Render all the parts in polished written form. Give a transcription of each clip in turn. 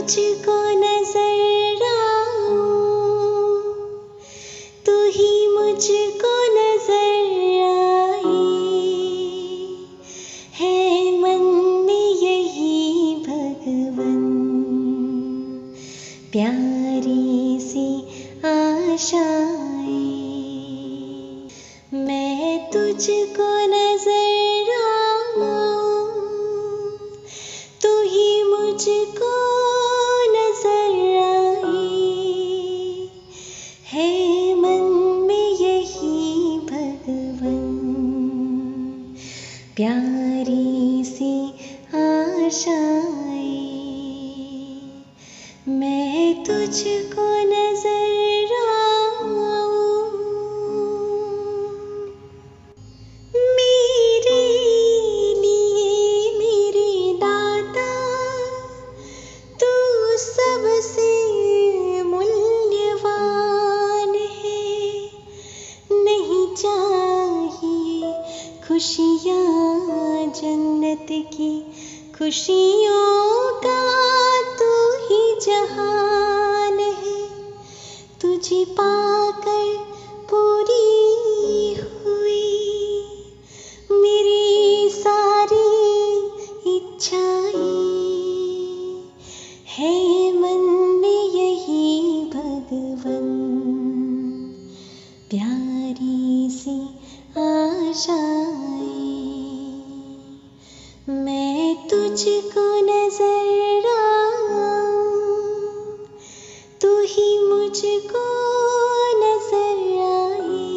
मुझको नजर आऊं, तू ही मुझको नजर आई, है मन में यही भगवन प्यारी सी आशाएं। मैं तुझको नजर आऊं, तू ही मुझको नजर आई, है मन में यही भगवन प्यारी सी आशाएं। मैं तुझको नजर आऊं, मेरे लिए मेरे दाता तू सबसे मूल्यवान है। नहीं चाहिए खुशियाँ जन्नत की, खुशियों का तू ही जहान है। तुझे पाकर पूरी हुई मेरी सारी इच्छाएं, है मन में यही भगवन प्यारी सी आशाएं। मैं तुझको नजर आऊं, तू ही मुझको नजर आई,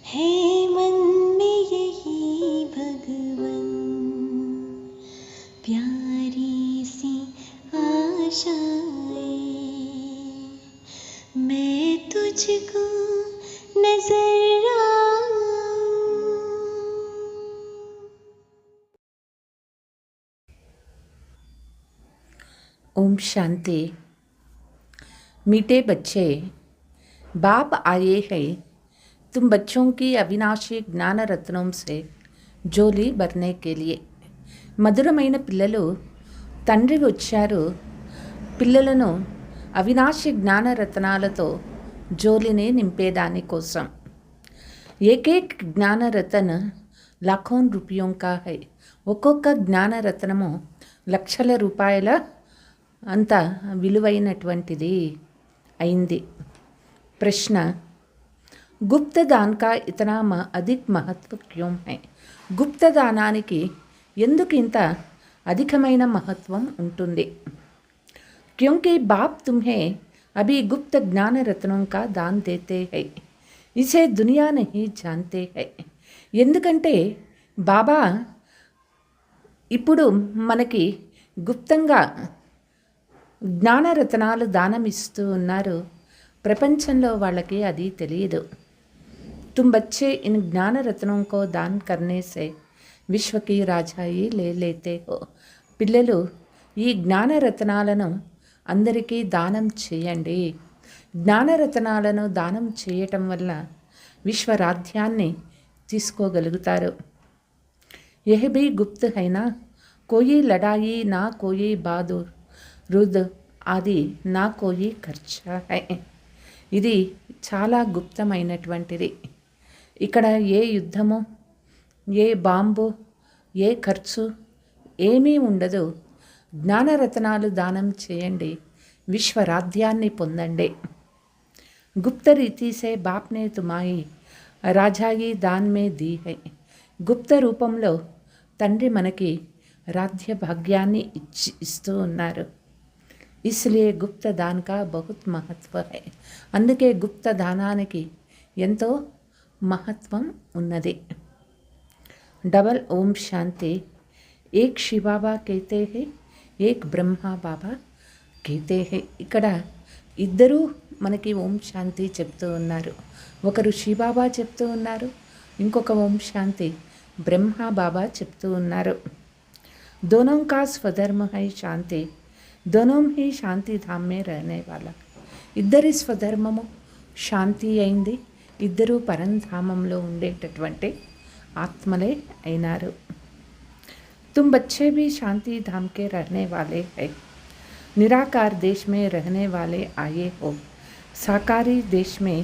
है मन में यही भगवन प्यारी सी आशाएं। मैं तुझको नजर आऊं। ओम शांति। मीठे बच्चे, बाप आए हैं तुम बच्चों की अविनाशी ज्ञान रत्नों से జోలి భర్నే के लिए। మధురమైన పిల్లలు, తండ్రి వచ్చారు పిల్లలను అవినాశి జ్ఞానరత్నాలతో జోలిని నింపేదాని కోసం। ఏకేక్ జ్ఞానరతన్ లాఖోన్ రూపాయోं का है। ఒక్కొక్క జ్ఞానరత్నము లక్షల రూపాయల అంత విలువైనటువంటిది అయింది। ప్రశ్న, గుప్త దాన్ కా ఇతనా అధిక్ మహత్వ క్యోं है? గుప్త దానానికి ఎందుకు ఇంత అధికమైన మహత్వం ఉంటుంది? क्योंकि बाप तुम्हें अभी गुप्त ज्ञान रत्नों का दान देते हैं, इसे दुनिया नहीं जानते हैं। ఎందుకంటే బాబా ఇప్పుడు మనకి గుప్తంగా జ్ఞానరత్నాలు దానం ఇస్తూ ఉన్నారు, ప్రపంచంలో వాళ్ళకి అది తెలియదు। तुम बच्चे इन ज्ञान रत्नों को दान करने से विश्व की राजाई ले लेते हो। పిల్లలు ఈ జ్ఞానరత్నాలను అందరికీ దానం చేయండి। జ్ఞానరత్నాలను దానం చేయటం వల్ల విశ్వరాధ్యాన్ని తీసుకోగలుగుతారు। यह भी गुप्त है ना, कोई लड़ाई ना कोई बहादुर रुद आदि ना कोई ఖర్చా है। ఇది చాలా గుప్తమైనటువంటిది। ఇక్కడ ఏ యుద్ధము, ఏ బాంబు, ఏ ఖర్చు ఏమీ ఉండదు। జ్ఞానరత్నాలు దానం చేయండి, విశ్వరాధ్యాన్ని పొందండి। गुप्त रीति से बाप ने तुम्हारी राजाई दान में दी है। గుప్త రూపంలో తండ్రి మనకి రాధ్య భాగ్యాన్ని ఇస్తూ ఉన్నారు। इसलिए गुप्त दान का बहुत महत्व है। అందుకే గుప్త దానానికి ఎంతో మహత్వం ఉన్నది। डबल ओम शांति। एक शिव बाबा कहते हैं, एक ब्रह्मा बाबा कहते हैं। ఇక్కడ ఇద్దరు మనకి ఓం శాంతి చెప్తూ ఉన్నారు। ఒకరు శివబాబా చెప్తూ ఉన్నారు, ఇంకొక ఓం శాంతి బ్రహ్మా బాబా చెప్తూ ఉన్నారు। दोनों का स्वधर्म है शांति, दोनों ही शांति धाम में रहने वाला। ఇద్దరి స్వధర్మము శాంతి అయింది, ఇద్దరు పరంధామంలో ఉండేటటువంటి ఆత్మలే అయినారు। तुम बच्चे भी शांति धाम के रहने वाले हैं। निराकार देश में रहने वाले आए हो साकारी देश में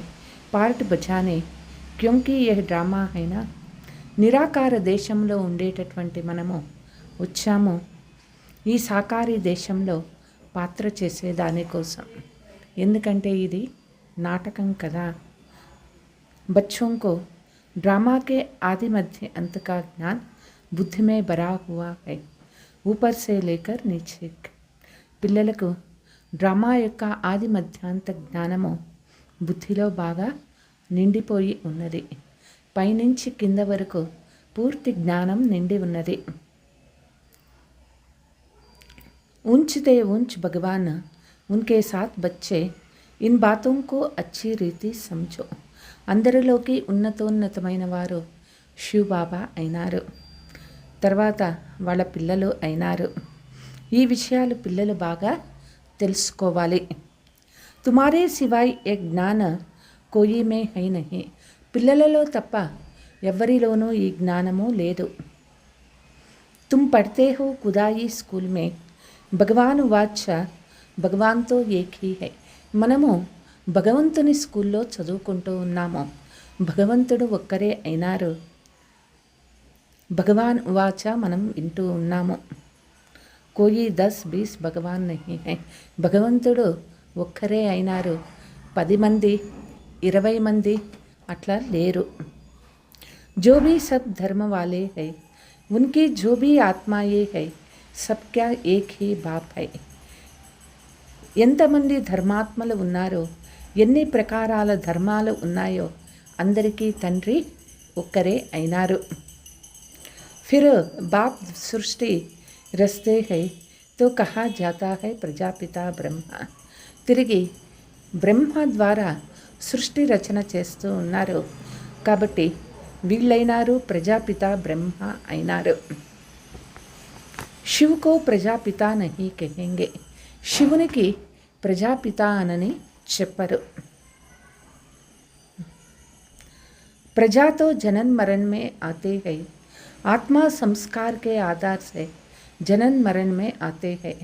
पार्ट बजाने, क्योंकि यह డ్రామా అయినా నిరాకార దేశంలో ఉండేటటువంటి మనము వచ్చాము ఈ సాకారి దేశంలో పాత్ర చేసే దానికోసం. ఎందుకంటే ఇది నాటకం కదా. बच्चों को ड्रामा के आदि मध्य अंत का ज्ञान बुद्धि में भरा हुआ है, ऊपर से लेकर नीचे. పిల్లలకు డ్రామా యొక్క ఆది మధ్యాంత జ్ఞానము బుద్ధిలో బాగా నిండిపోయి ఉన్నది. పైనుంచి కింద వరకు పూర్తి జ్ఞానం నిండి ఉన్నది. ऊंचते ऊंच भगवान उनके साथ बच्चे इन बातों को अच्छी रीति समझो. అందరిలోకి ఉన్నతోన్నతమైన వారు శివ్ బాబా అయినారు, తర్వాత వాళ్ళ పిల్లలు అయినారు. ఈ విషయాలు పిల్లలు బాగా తెలుసుకోవాలి. తుమారే సివాయ్ ఏ జ్ఞాన కోయి మే హై నహి. పిల్లలలో తప్ప ఎవరిలోనూ ఈ జ్ఞానము లేదు. తుమ్ పढ़ते हो खुदाई स्कूल में భగవాన్ వాచ భగవాన్తో ఏక్ హీ హై. మనము భగవంతుని స్కూల్లో చదువుకుంటూ ఉన్నాము. భగవంతుడు ఒక్కరే అయినారు. భగవాన్ వాచ మనం వింటూ ఉన్నాము. కోయి 10-20 భగవాన్ నహీ హై. భగవంతుడు ఒక్కరే అయినారు. 10 మంది 20 మంది అట్లా లేరు. जो भी सब धर्म वाले है उनकी जो भी आत्माएं है सबका एक ही बाप है. ఎంతమంది ధర్మాత్మలు ఉన్నారో, ఎన్ని ప్రకారాల ధర్మాలు ఉన్నాయో అందరికీ తండ్రి ఒక్కరే అయినారు. फिर बाप सृष्टि रचते हैं तो कहा जाता है ప్రజాపిత బ్రహ్మ. తిరిగి బ్రహ్మ ద్వారా సృష్టి రచన చేస్తూ ఉన్నారు కాబట్టి వీళ్ళైనారు ప్రజాపిత బ్రహ్మ అయినారు. శివుకో ప్రజాపిత నహీ కహెంగే. శివునికి ప్రజాపిత అనని చెప్పరు. प्रजा तो जनन मरण में आते हैं. आत्मा संस्कार के आधार से जनन मरण में आते हैं.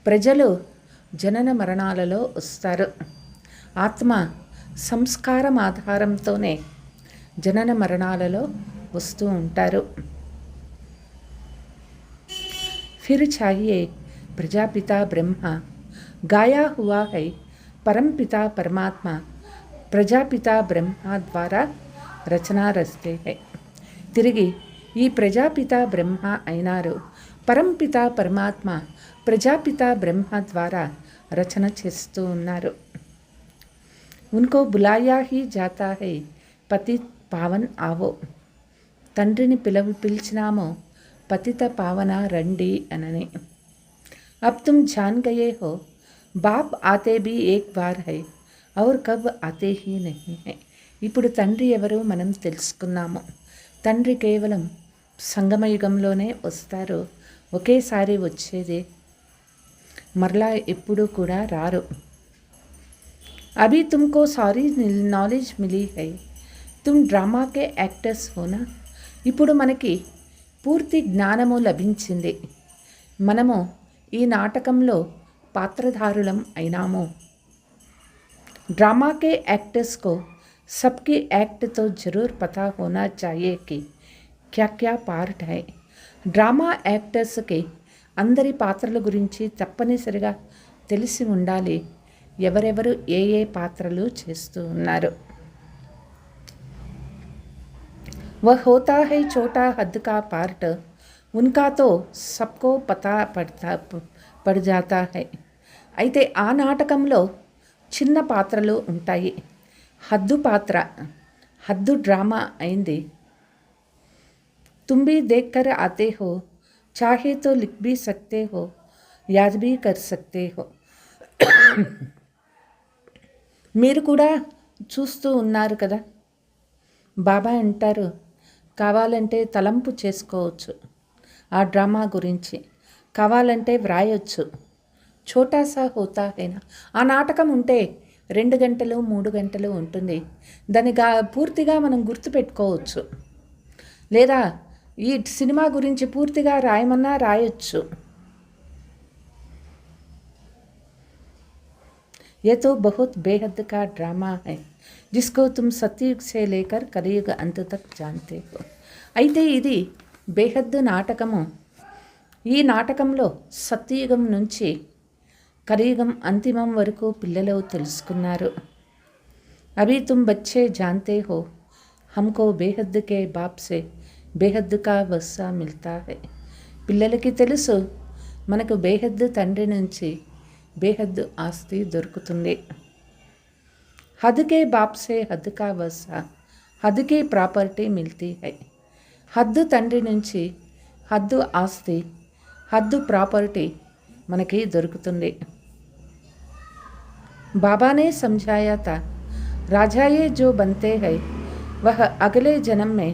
ప్రజలు జనన మరణాలలో వస్తారు. ఆత్మ సంస్కారం ఆధారంతోనే జనన మరణాలలో వస్తూ ఉంటారు. फिर चाहिए प्रजापिता ब्रह्मा गाया हुआ है परमपिता परमात्मा ప్రజాపిత బ్రహ్మ ద్వారా రచన రస్తే హై. తిరిగి ఈ ప్రజాపిత బ్రహ్మ అయినారు. పరంపిత పరమాత్మ ప్రజాపిత బ్రహ్మ ద్వారా రచన చేస్తూ ఉన్నారు. ఉన్కో బులాయా హీ జాతా హై పతిత్ పావన్ ఆవో. తండ్రిని పిలిచినామో పతిత పావన రండి అనని. అబ్ తుమ్ జాన్ గయే హో బాప్ ఆతే భీ ఏక్ బార్ హై और कब आते ही नहीं है. ఇప్పుడు తండ్రి ఎవరు మనం తెలుసుకున్నాము. తండ్రి కేవలం సంగమయుగంలోనే వస్తారు, ఒకేసారి వచ్చేదే, మరలా ఎప్పుడూ కూడా రారు. అభి తుమ్కో సారీ నాలెడ్జ్ మిలీ హై తుమ్ డ్రామా కే యాక్టర్స్ హోనా. ఇప్పుడు మనకి పూర్తి జ్ఞానము లభించింది, మనము ఈ నాటకంలో పాత్రధారులం అయినాము. ड्रामा के एक्टर्स को सबके एक्ट तो ज़रूर पता होना चाहिए कि क्या क्या पार्ट है. డ్రామా యాక్టర్స్కి అందరి పాత్రల గురించి తప్పనిసరిగా తెలిసి ఉండాలి, ఎవరెవరు ఏ ఏ పాత్రలు చేస్తూ ఉన్నారు. वह होता है छोटा हद का पार्ट उनका तो सबको पता पड़ जाता है. అయితే ఆ నాటకంలో చిన్న పాత్రలు ఉంటాయి. హద్దు పాత్ర, హద్దు డ్రామా అయింది. तुम भी देख कर आते हो, चाहे तो लिख भी सकते हो, याद भी कर सकते हो. మీరు కూడా చూస్తూ ఉన్నారు కదా. బాబా అంటారు, కావాలంటే తలంపు చేసుకోవచ్చు ఆ డ్రామా గురించి, కావాలంటే వ్రాయొచ్చు. ఛోటాసా హోతా హైనా. ఆ నాటకం ఉంటే 2 గంటలు 3 గంటలు ఉంటుంది, దాన్ని పూర్తిగా మనం గుర్తుపెట్టుకోవచ్చు. లేదా ఈ సినిమా గురించి పూర్తిగా రాయమన్నా రాయొచ్చు. ये तो बहुत बेहद का ड्रामा है जिसको तुम सतयुग से लेकर కలియుగ అంత తక్ जानते हो. అయితే ఇది బేహద్దు నాటకము. ఈ నాటకంలో సత్యయుగం నుంచి కలియుగం అంతిమం వరకు పిల్లలు తెలుసుకున్నారు. అభి తుమ్ బచ్చే జాన్తే హో హమ్కో బేహద్ కే బాప్ సే బేహద్ కా వస్సా మిల్తా హై. పిల్లలకి తెలుసు మనకు బేహద్దు తండ్రి నుంచి బేహద్దు ఆస్తి దొరుకుతుంది. హద్ కే బాప్ సే హద్ కా వస్సా హద్ కి ప్రాపర్టీ మిల్తీ హై. హద్దు తండ్రి నుంచి హద్దు ఆస్తి హద్దు ప్రాపర్టీ మనకి దొరుకుతుంది. बाबा ने समझाया था राजाए जो बनते हैं वह अगले जन्म में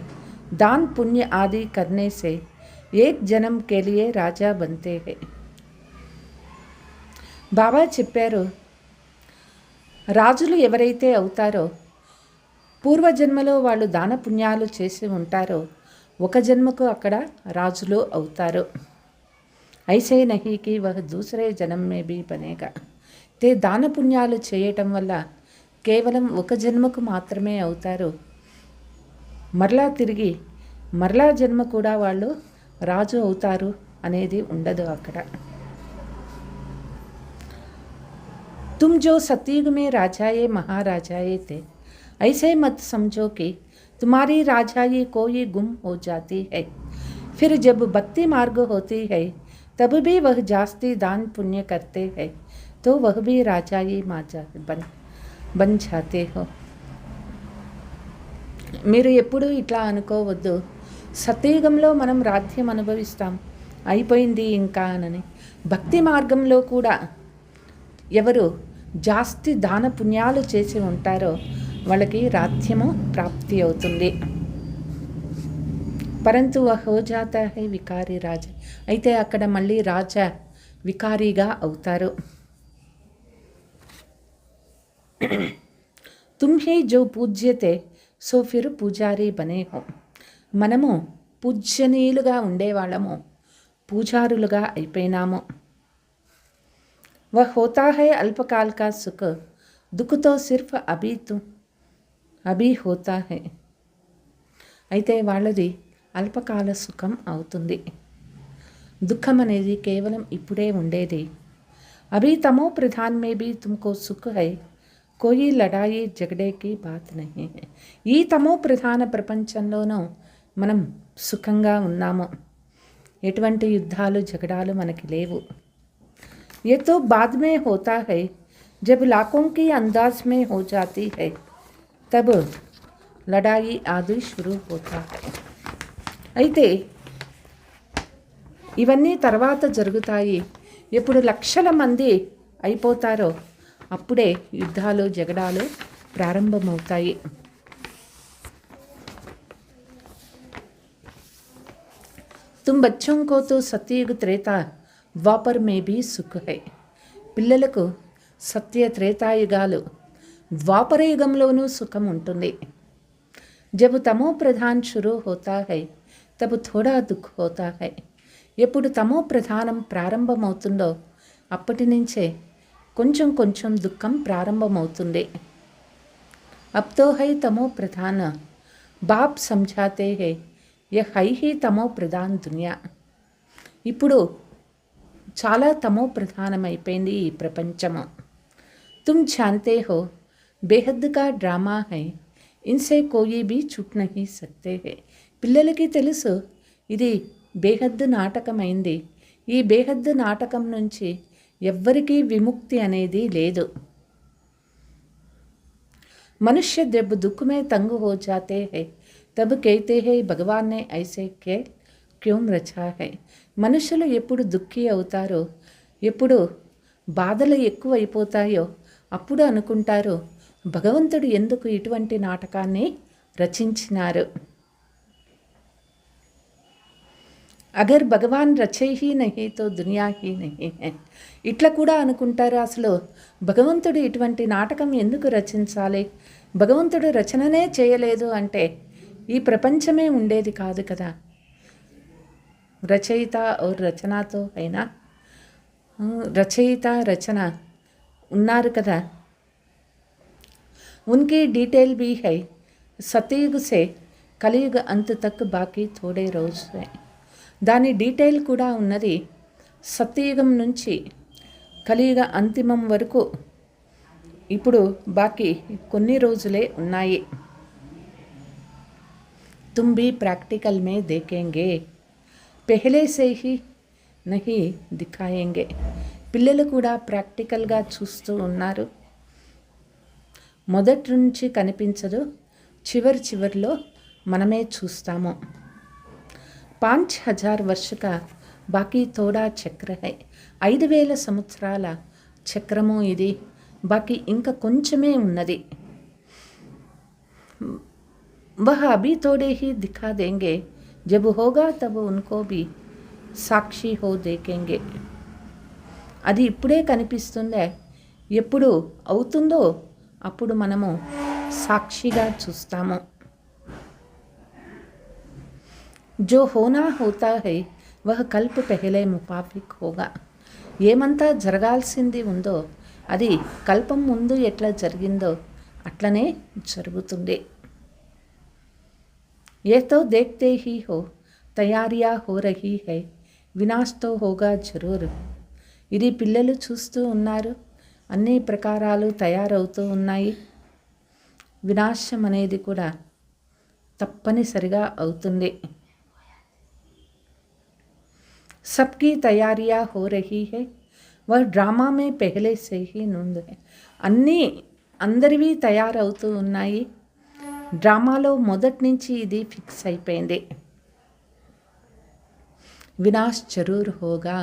दान पुण्य आदि करने से एक जन्म के लिए राजा बनते हैं. బాబా చెప్పారు, రాజులు ఎవరైతే అవుతారో పూర్వజన్మలో వాళ్ళు దాన పుణ్యాలు చేసి ఉంటారో ఒక జన్మకు అక్కడ రాజులు అవుతారు. ఐసే నహీ కి వహ్ దూసరే జన్మ మే భీ బనేగా. తే దాన పుణ్యాలు చేయటం వల్ల కేవలం ఒక జన్మకు మాత్రమే అవుతారు. మరలా తిరిగి మరలా జన్మ కూడా వాళ్ళు రాజు అవుతారు అనేది ఉండదు అక్కడ. तुम जो सतयुग में राजाए महाराजाए थे ऐसे मत समझो कि तुम्हारी राजाई कोई गुम हो जाती है. फिर जब भक्ति मार्ग होती है तब भी वह जास्ती दान पुण्य करते हैं तो वह भी राजाई माजा बन जाते हो. మీరు ఎప్పుడూ ఇట్లా అనుకోవద్దు, సత్యయుగంలో మనం రాజ్యం అనుభవిస్తాం అయిపోయింది ఇంకా అని. భక్తి మార్గంలో కూడా ఎవరు జాస్తి దాన పుణ్యాలు చేసి ఉంటారో వాళ్ళకి రాజ్యము ప్రాప్తి అవుతుంది. పరంతు హో జాతా హై వికారి రాజా. అయితే అక్కడ మళ్ళీ రాజా వికారీగా అవుతారు. తుమ్ హీ జో పూజ్యతే సో ఫిర్ పూజారీ బనే హో. మనము పూజ్యనీయులుగా ఉండేవాళ్ళము పూజారులుగా అయిపోయినాము. वह होता है अल्पकाल का सुख, दुख तो सिर्फ अभी होता है. అయితే వాళ్ళది అల్పకాల సుఖం అవుతుంది. దుఃఖం అనేది కేవలం ఇప్పుడే ఉండేది. అభి తమో ప్రధాన్ మే భీ తుమ్కో సుఖ్ హై, కోయి లడాయి జగడేకి బాత్ నహీ హై. ఈ తమో ప్రధాన ప్రపంచంలోనూ మనం సుఖంగా ఉన్నాము. ఎటువంటి యుద్ధాలు జగడాలు మనకి లేవు. ये तो बाद में होता है जब लाखों की अंदाज में हो जाती है तब लड़ाई आदि शुरू होता है. అయితే ఇవన్నీ తర్వాత జరుగుతాయి. ఎప్పుడు లక్షల మంది అయిపోతారో అప్పుడే యుద్ధాలు జగడాలు ప్రారంభమవుతాయి. तुम बच्चों को तो सतयुग त्रेता ద్వాపర్ మే భీ సుఖ్ హై. పిల్లలకు సత్య త్రేతాయుగాలు ద్వాపర యుగంలోనూ సుఖం ఉంటుంది. జబ్ తమో ప్రధాన్ షురూ హోతా హై తబ్ థోడా దుఃఖ్ హోతా హై. ఎప్పుడు తమో ప్రధానం ప్రారంభమవుతుందో అప్పటి నుంచే కొంచెం కొంచెం దుఃఖం ప్రారంభమవుతుంది. అబ్ తో హై తమో ప్రధాన బాప్ సమఝాతే హై యహ్ హై హీ తమో ప్రధాన్ దునియా. ఇప్పుడు చాలా తమో ప్రధానమైపోయింది ఈ ప్రపంచము. తుమ్ జాన్తే హో బేహద్ కా డ్రామా హై ఇన్సే కోయి భీ ఛూట్ నహీ సక్తే హై. పిల్లలకి తెలుసు ఇది బేహద్దు నాటకమైంది. ఈ బేహద్దు నాటకం నుంచి ఎవ్వరికీ విముక్తి అనేది లేదు. మనుష్య जब दुख में तंग हो जाते हैं तब कहते हैं भगवान ने ऐसे क्यों रचा है. మనుషులు ఎప్పుడు దుఃఖి అవుతారో ఎప్పుడు బాధలు ఎక్కువైపోతాయో అప్పుడు అనుకుంటారు భగవంతుడు ఎందుకు ఇటువంటి నాటకాన్ని రచించినారు. అగర్ భగవాన్ రచే హీ నహీ తో దునియా హీ నహీ హై. ఇట్లా కూడా అనుకుంటారు, అసలు భగవంతుడు ఇటువంటి నాటకం ఎందుకు రచించాలి, భగవంతుడు రచననే చేయలేదు అంటే ఈ ప్రపంచమే ఉండేది కాదు కదా. రచయిత और రచనతో అయినా రచయిత రచన ఉన్నారు కదా, उनकी डिटेल भी है। సతయుగ్ से కలియుగ అంత తక్ బాకీ థోడే రోజు है. దాని డీటెయిల్ కూడా ఉన్నది. సత్యయుగం నుంచి కలియుగ అంతిమం వరకు ఇప్పుడు బాకీ కొన్ని రోజులే ఉన్నాయి. तुम भी प्रैक्टिकल में देखेंगे, पहले से ही नहीं दिखाएंगे. పిల్లలు కూడా ప్రాక్టికల్గా చూస్తూ ఉన్నారు. మొదటి నుంచి కనిపించదు, చివరిలో మనమే చూస్తాము. 5000 वर्ष का బాకీ తోడా చక్ర హై. 5000 సంవత్సరాల చక్రము ఇది. బాకీ ఇంకా కొంచెమే ఉన్నది. वह अभी थोड़े ही दिखा देंगे, जब होगा तब उनको भी సాక్షి హో దేఖేంగే. అది ఇప్పుడే కనిపిస్తుందే, ఎప్పుడు అవుతుందో అప్పుడు మనము సాక్షిగా చూస్తాము. जो होना होता है वह कल्प पहले मुताबिक होगा. ఏమంతా జరగాల్సింది ఉందో అది కల్పం ముందు ఎట్లా జరిగిందో అట్లనే జరుగుతుంది. ये तो देखते ही हो तैयारियां हो रही है, विनाश तो होगा जरूर. ఇది పిల్లలు చూస్తూ ఉన్నారు. అన్ని ప్రకారాలు తయారవుతూ ఉన్నాయి. వినాశం అనేది కూడా తప్పనిసరిగా అవుతుంది. सबकी तैयारियां हो रही है, वह డ్రామా में पहले से ही नूंद है. అన్నీ అందరివి తయారవుతూ ఉన్నాయి. డ్రామాలో మొదటి నుంచి ఇది ఫిక్స్ అయిపోయింది. వినాశ్ జరూర్ హోగా,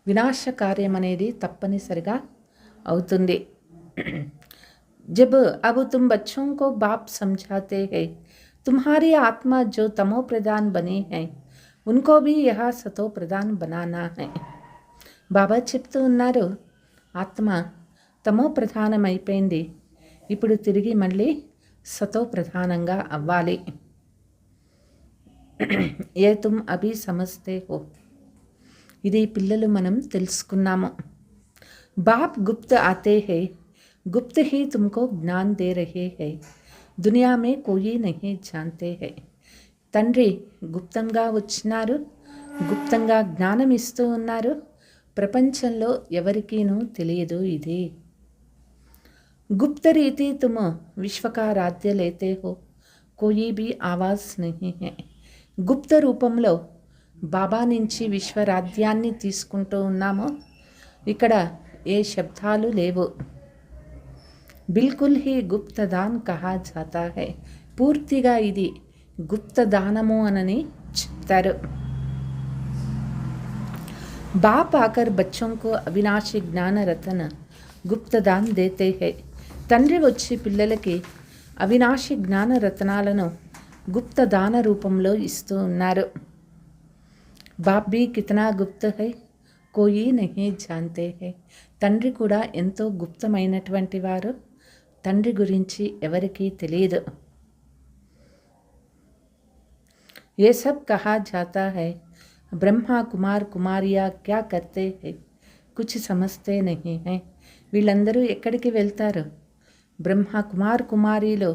వినాశ కార్యం అనేది తప్పనిసరిగా అవుతుంది. जब अब तुम बच्चों को बाप समझाते हैं, तुम्हारी आत्मा जो तमो प्रधान बनी है उनको भी यह सतो प्रधान बनाना है. బాబా చెప్తూ ఉన్నారు, ఆత్మ తమో ప్రధానమైపోయింది, ఇప్పుడు తిరిగి మళ్ళీ సతో ప్రధానంగా అవ్వాలి. ఏ తుమ్ అభి సమస్తే హో, ఇది పిల్లలు మనం తెలుసుకున్నాము. బాప్ గుప్త ఆతే హై, గుప్త హీ తుమ్కో జ్ఞాన్ దే రహే హై, దునియా మే కోయి నహీ జాన్తే హై. తండ్రి గుప్తంగా వచ్చినారు, గుప్తంగా జ్ఞానం ఇస్తూ ఉన్నారు. ప్రపంచంలో ఎవరికీనూ తెలియదు ఇది. गुप्त रीति तुम विश्व का राज्य लेते हो, कोई भी आवाज़ नहीं है. గుప్త రూపంలో బాబా నుంచి విశ్వరాజ్యాన్ని తీసుకుంటూ ఉన్నాము. ఇక్కడ ఏ శబ్దాలు లేవు. బిల్కుల్ హీ గుప్తదాన్ కహా జాతా హై, పూర్తిగా ఇది గుప్తదానము అనని చెప్తారు. బాప్ ఆకర్ బచ్చోं को అవినాశి జ్ఞాన రతన్ గుప్తదాన్ దేతే హై. తండ్రి వచ్చి పిల్లలకి అవినాశి జ్ఞాన రత్నాలను గుప్తదాన రూపంలో ఇస్తూ ఉన్నారు. బాప్ భీ కితనా గుప్త హై, కోయి నహీ జాన్తే హై. తండ్రి కూడా ఎంతో గుప్తమైనటువంటి వారు. తండ్రి గురించి ఎవరికీ తెలియదు. ये सब कहा जाता है, ब्रह्मा कुमार कुमारिया क्या करते हैं, कुछ समझते नहीं हैं. వీళ్ళందరూ ఎక్కడికి వెళ్తారు? బ్రహ్మ కుమార్ కుమారీలు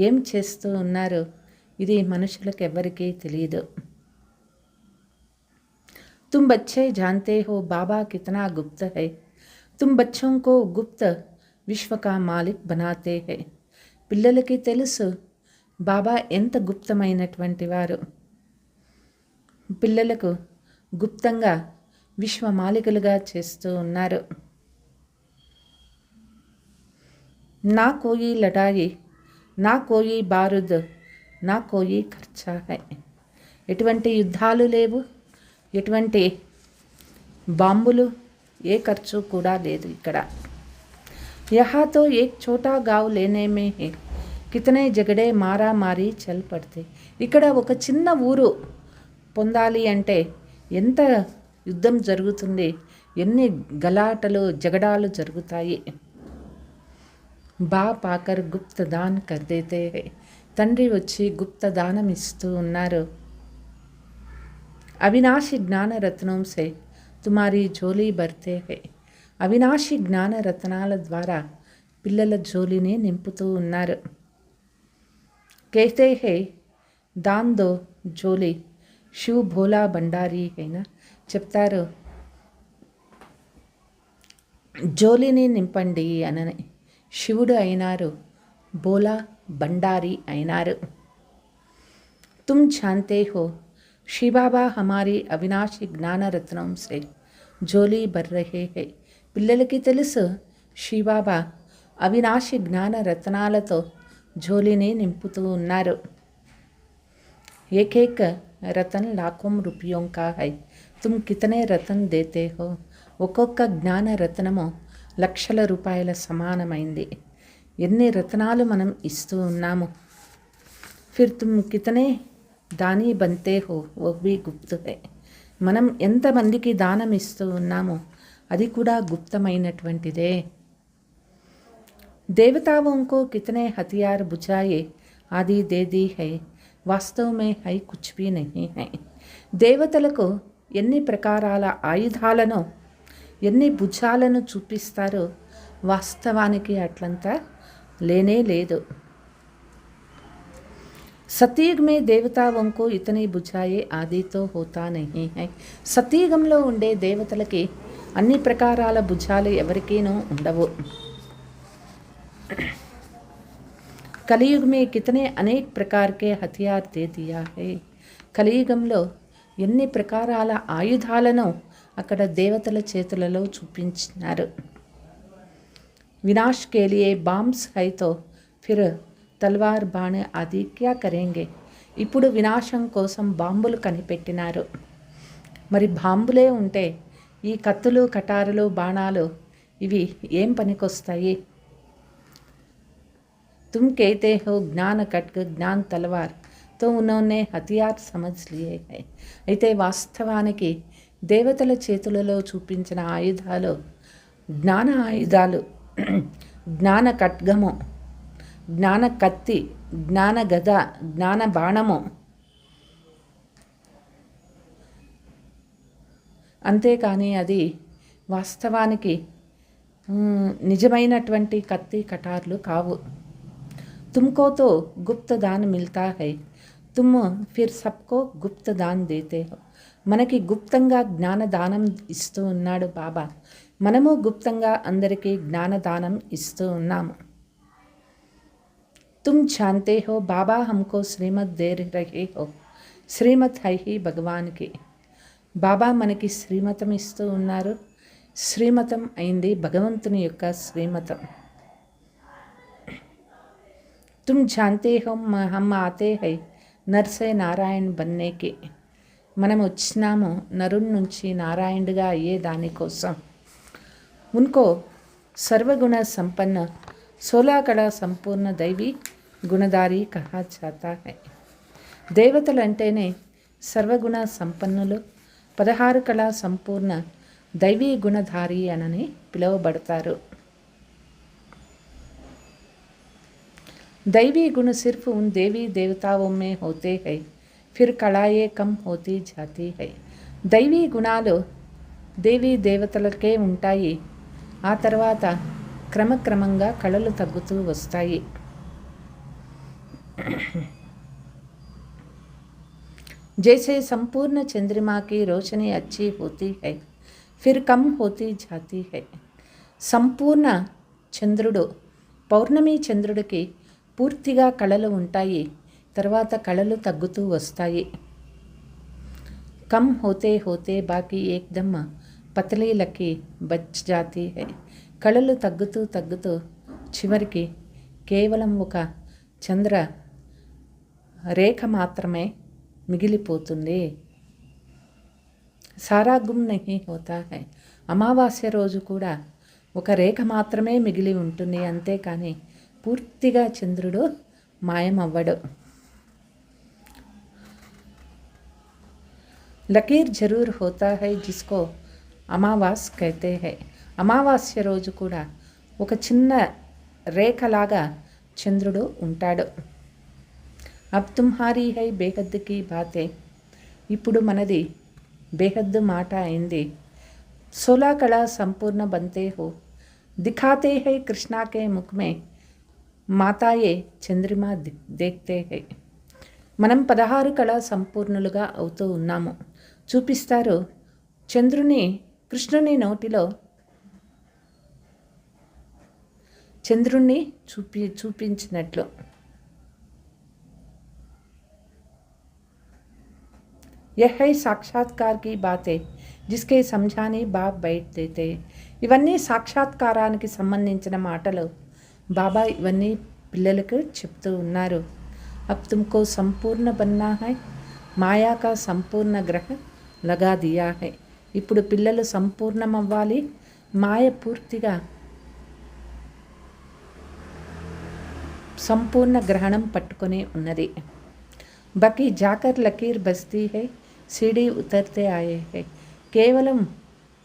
ఏం చేస్తూ ఉన్నారు? ఇది మనుషులకు ఎవరికీ తెలియదు. तुम बच्चे जानते हो बाबा कितना गुप्त है, तुम बच्चों को गुप्त विश्व का मालिक बनाते हैं. పిల్లలకి తెలుసు బాబా ఎంత గుప్తమైనటువంటి వారు. పిల్లలకు గుప్తంగా విశ్వ మాలికలుగా చేస్తూ ఉన్నారు. నా కోయి లడాయి, నా కోయి బారుద్, నా కోయి ఖర్చా హై. ఎటువంటి యుద్ధాలు లేవు, ఎటువంటి బాంబులు, ఏ ఖర్చు కూడా లేదు ఇక్కడ. यहाँ तो एक छोटा गाँव लेने में है, कितने झगड़े मारा मारी चल पड़ते. ఇక్కడ ఒక చిన్న ఊరు పొందాలి అంటే ఎంత యుద్ధం జరుగుతుంది, ఎన్ని గలాటలు జగడాలు జరుగుతాయి. బాప్ ఆకర్ గుప్త దాన్ కర్ దేతే హై. తండ్రి వచ్చి గుప్త దానం ఇస్తూ ఉన్నారు. అవినాశి జ్ఞాన రత్నం సే తుమారీ జోలీ భర్తే హై. అవినాశి జ్ఞాన రత్నాల ద్వారా పిల్లల జోలిని నింపుతూ ఉన్నారు. कहते हैं दान दो జోలి శివ్ భోలా బండారీ అయినా చెప్తారు, జోలిని నింపండి అనని. శివుడు అయినారు, భోలా బండారీ అయినారు. तुम जानते हो श्री बाबा हमारी अविनाशी ज्ञान रत्नों से జోలి భర్ రహే హై. పిల్లలకి తెలుసు శ్రీబాబా అవినాశి జ్ఞాన రత్నాలతో జోలిని నింపుతూ ఉన్నారు. ఏకేక రతన్ లాఖోం రూపాయోం కా హై, తుమ్ కితనే రతన్ దేతే హో. ఒక్కొక్క జ్ఞాన రత్నము లక్షల రూపాయల సమానమైంది. ఎన్ని రత్నాలు మనం ఇస్తూ ఉన్నాము. ఫిర్ తుమ్ కితనే దానీ బంతే హో వో భీ గుప్త్ హై. మనం ఎంతమందికి దానం ఇస్తూ ఉన్నామో అది కూడా గుప్తమైనటువంటిదే. देवताओं को कितने हथियार बुझाए आदि दे दी है, వాస్తవ మే హై కుచ్ భీ నహీ హై. దేవతలకు ఎన్ని ప్రకారాల ఆయుధాలను ఎన్ని భుజాలను చూపిస్తారో వాస్తవానికి అట్లంతా లేనే లేదు. సతీయుగ్ మే దేవతాओं को इतनी बुझाए आदि तो होता नहीं है. సతీయుగంలో ఉండే దేవతలకి అన్ని ప్రకారాల భుజాలు ఎవరికీనూ ఉండవు. కలియుग में कितने अनेक प्रकार के हथियार दे दिया है. కలియుగంలో ఎన్ని ప్రకారాల ఆయుధాలను అక్కడ దేవతల చేతులలో చూపించినారు. వినాశ్ के लिए बाम्स है तो फिर తల్వార్ బాణ ఆది క్యా కరేంగే. ఇప్పుడు వినాశం కోసం బాంబులు కనిపెట్టినారు. మరి బాంబులే ఉంటే ఈ కత్తులు కటారులు బాణాలు ఇవి ఏం పనికొస్తాయి. तुम कहते हो ज्ञान खड्ग ज्ञान तलवार तो उन्होंने हथियार समझ लिए है. అయితే వాస్తవానికి దేవతల చేతులలో చూపించిన ఆయుధాలు జ్ఞాన ఆయుధాలు, జ్ఞాన ఖడ్గము, జ్ఞాన కత్తి, జ్ఞాన గద, జ్ఞాన బాణము. అంతేకాని అది వాస్తవానికి నిజమైనటువంటి కత్తి కటార్లు కావు. तुमको तो गुप्त दान मिलता है, तुम फिर सबको गुप्त दान देते हो. మనకి గుప్తంగా జ్ఞానదానం ఇస్తూ ఉన్నాడు బాబా. మనము గుప్తంగా అందరికీ జ్ఞానదానం ఇస్తూ ఉన్నాము. तुम जानते हो बाबा हमको श्रीमत दे रहे हो. శ్రీమత్ హై హి భగవాన్కి. బాబా మనకి శ్రీమతం ఇస్తూ ఉన్నారు. శ్రీమతం అయింది భగవంతుని యొక్క శ్రీమతం. तुम जानते हो हम आते हैं नर से नारायण बनने के. మనం వచ్చినాము నరుడి నుంచి నారాయణుడిగా అయ్యే దానికోసం. उनको सर्वगुण संपन्न 16 कला संपूर्ण दैवी గుణధారి కహా జాతా హై. దేవతలంటేనే సర్వగుణ సంపన్నులు, 16 కళా సంపూర్ణ దైవీ గుణధారి అనని పిలువబడతారు. दैवी गुण सिर्फ उन देवी देवताओं में होते हैं, फिर कलाएं कम होती जाती है. దైవీ గుణాలు దేవీ దేవతలకే ఉంటాయి. ఆ తర్వాత క్రమక్రమంగా కళలు తగ్గుతూ వస్తాయి. जैसे संपूर्ण चंद्रमा की रोशनी अच्छी होती है, फिर कम होती जाती है. సంపూర్ణ చంద్రుడు పౌర్ణమి చంద్రుడికి పూర్తిగా కళలు ఉంటాయి, తర్వాత కళలు తగ్గుతూ వస్తాయి. కమ్ హోతే హోతే బాకీ ఏక్దమ్ పతలీ లకి బచ్ జాతీ హై. కళలు తగ్గుతూ తగ్గుతూ చివరికి కేవలం ఒక చంద్ర రేఖ మాత్రమే మిగిలిపోతుంది. సారా గుమ్ నహీ హోతా హై. అమావాస్య రోజు కూడా ఒక రేఖ మాత్రమే మిగిలి ఉంటుంది, అంతేకాని పూర్తిగా చంద్రుడు మాయమవ్వడు. లకీర్ జరూర్ హోతా హై జిస్కో అమావాస్ కైతే హై. అమావాస్య రోజు కూడా ఒక చిన్న రేఖలాగా చంద్రుడు ఉంటాడు. అబ్ తుమ్హారీ హై బేహద్ కీ బాతే. ఇప్పుడు మనది బేహద్దు మాట అయింది. 16 కళా సంపూర్ణ బంతే హో. दिखाते हैं कृष्णा के मुख में మాతాయే చంద్రిమ దేఖ్తే హై. మనం 16 కళా సంపూర్ణులుగా అవుతూ ఉన్నాము. చూపిస్తారు చంద్రుని కృష్ణుని నోటిలో చంద్రుణ్ణి చూపించినట్లు. यह है साक्षात्कार की बातें जिसके समझाने बाप बैठ देते. ఇవన్నీ సాక్షాత్కారానికి సంబంధించిన మాటలు. బాబా ఇవన్నీ పిల్లలకు చెప్తూ ఉన్నారు. अब तुमको संपूर्ण बनना है, మాయా కా సంపూర్ణ గ్రహ లగా దియా है. ఇప్పుడు పిల్లలు సంపూర్ణం అవ్వాలి, మాయ పూర్తిగా సంపూర్ణ గ్రహణం పట్టుకొని ఉన్నది. బకి జాకర్ లకీర్ బస్తీ హై, సీడీ ఉతర్తే ఆయే హై. కేవలం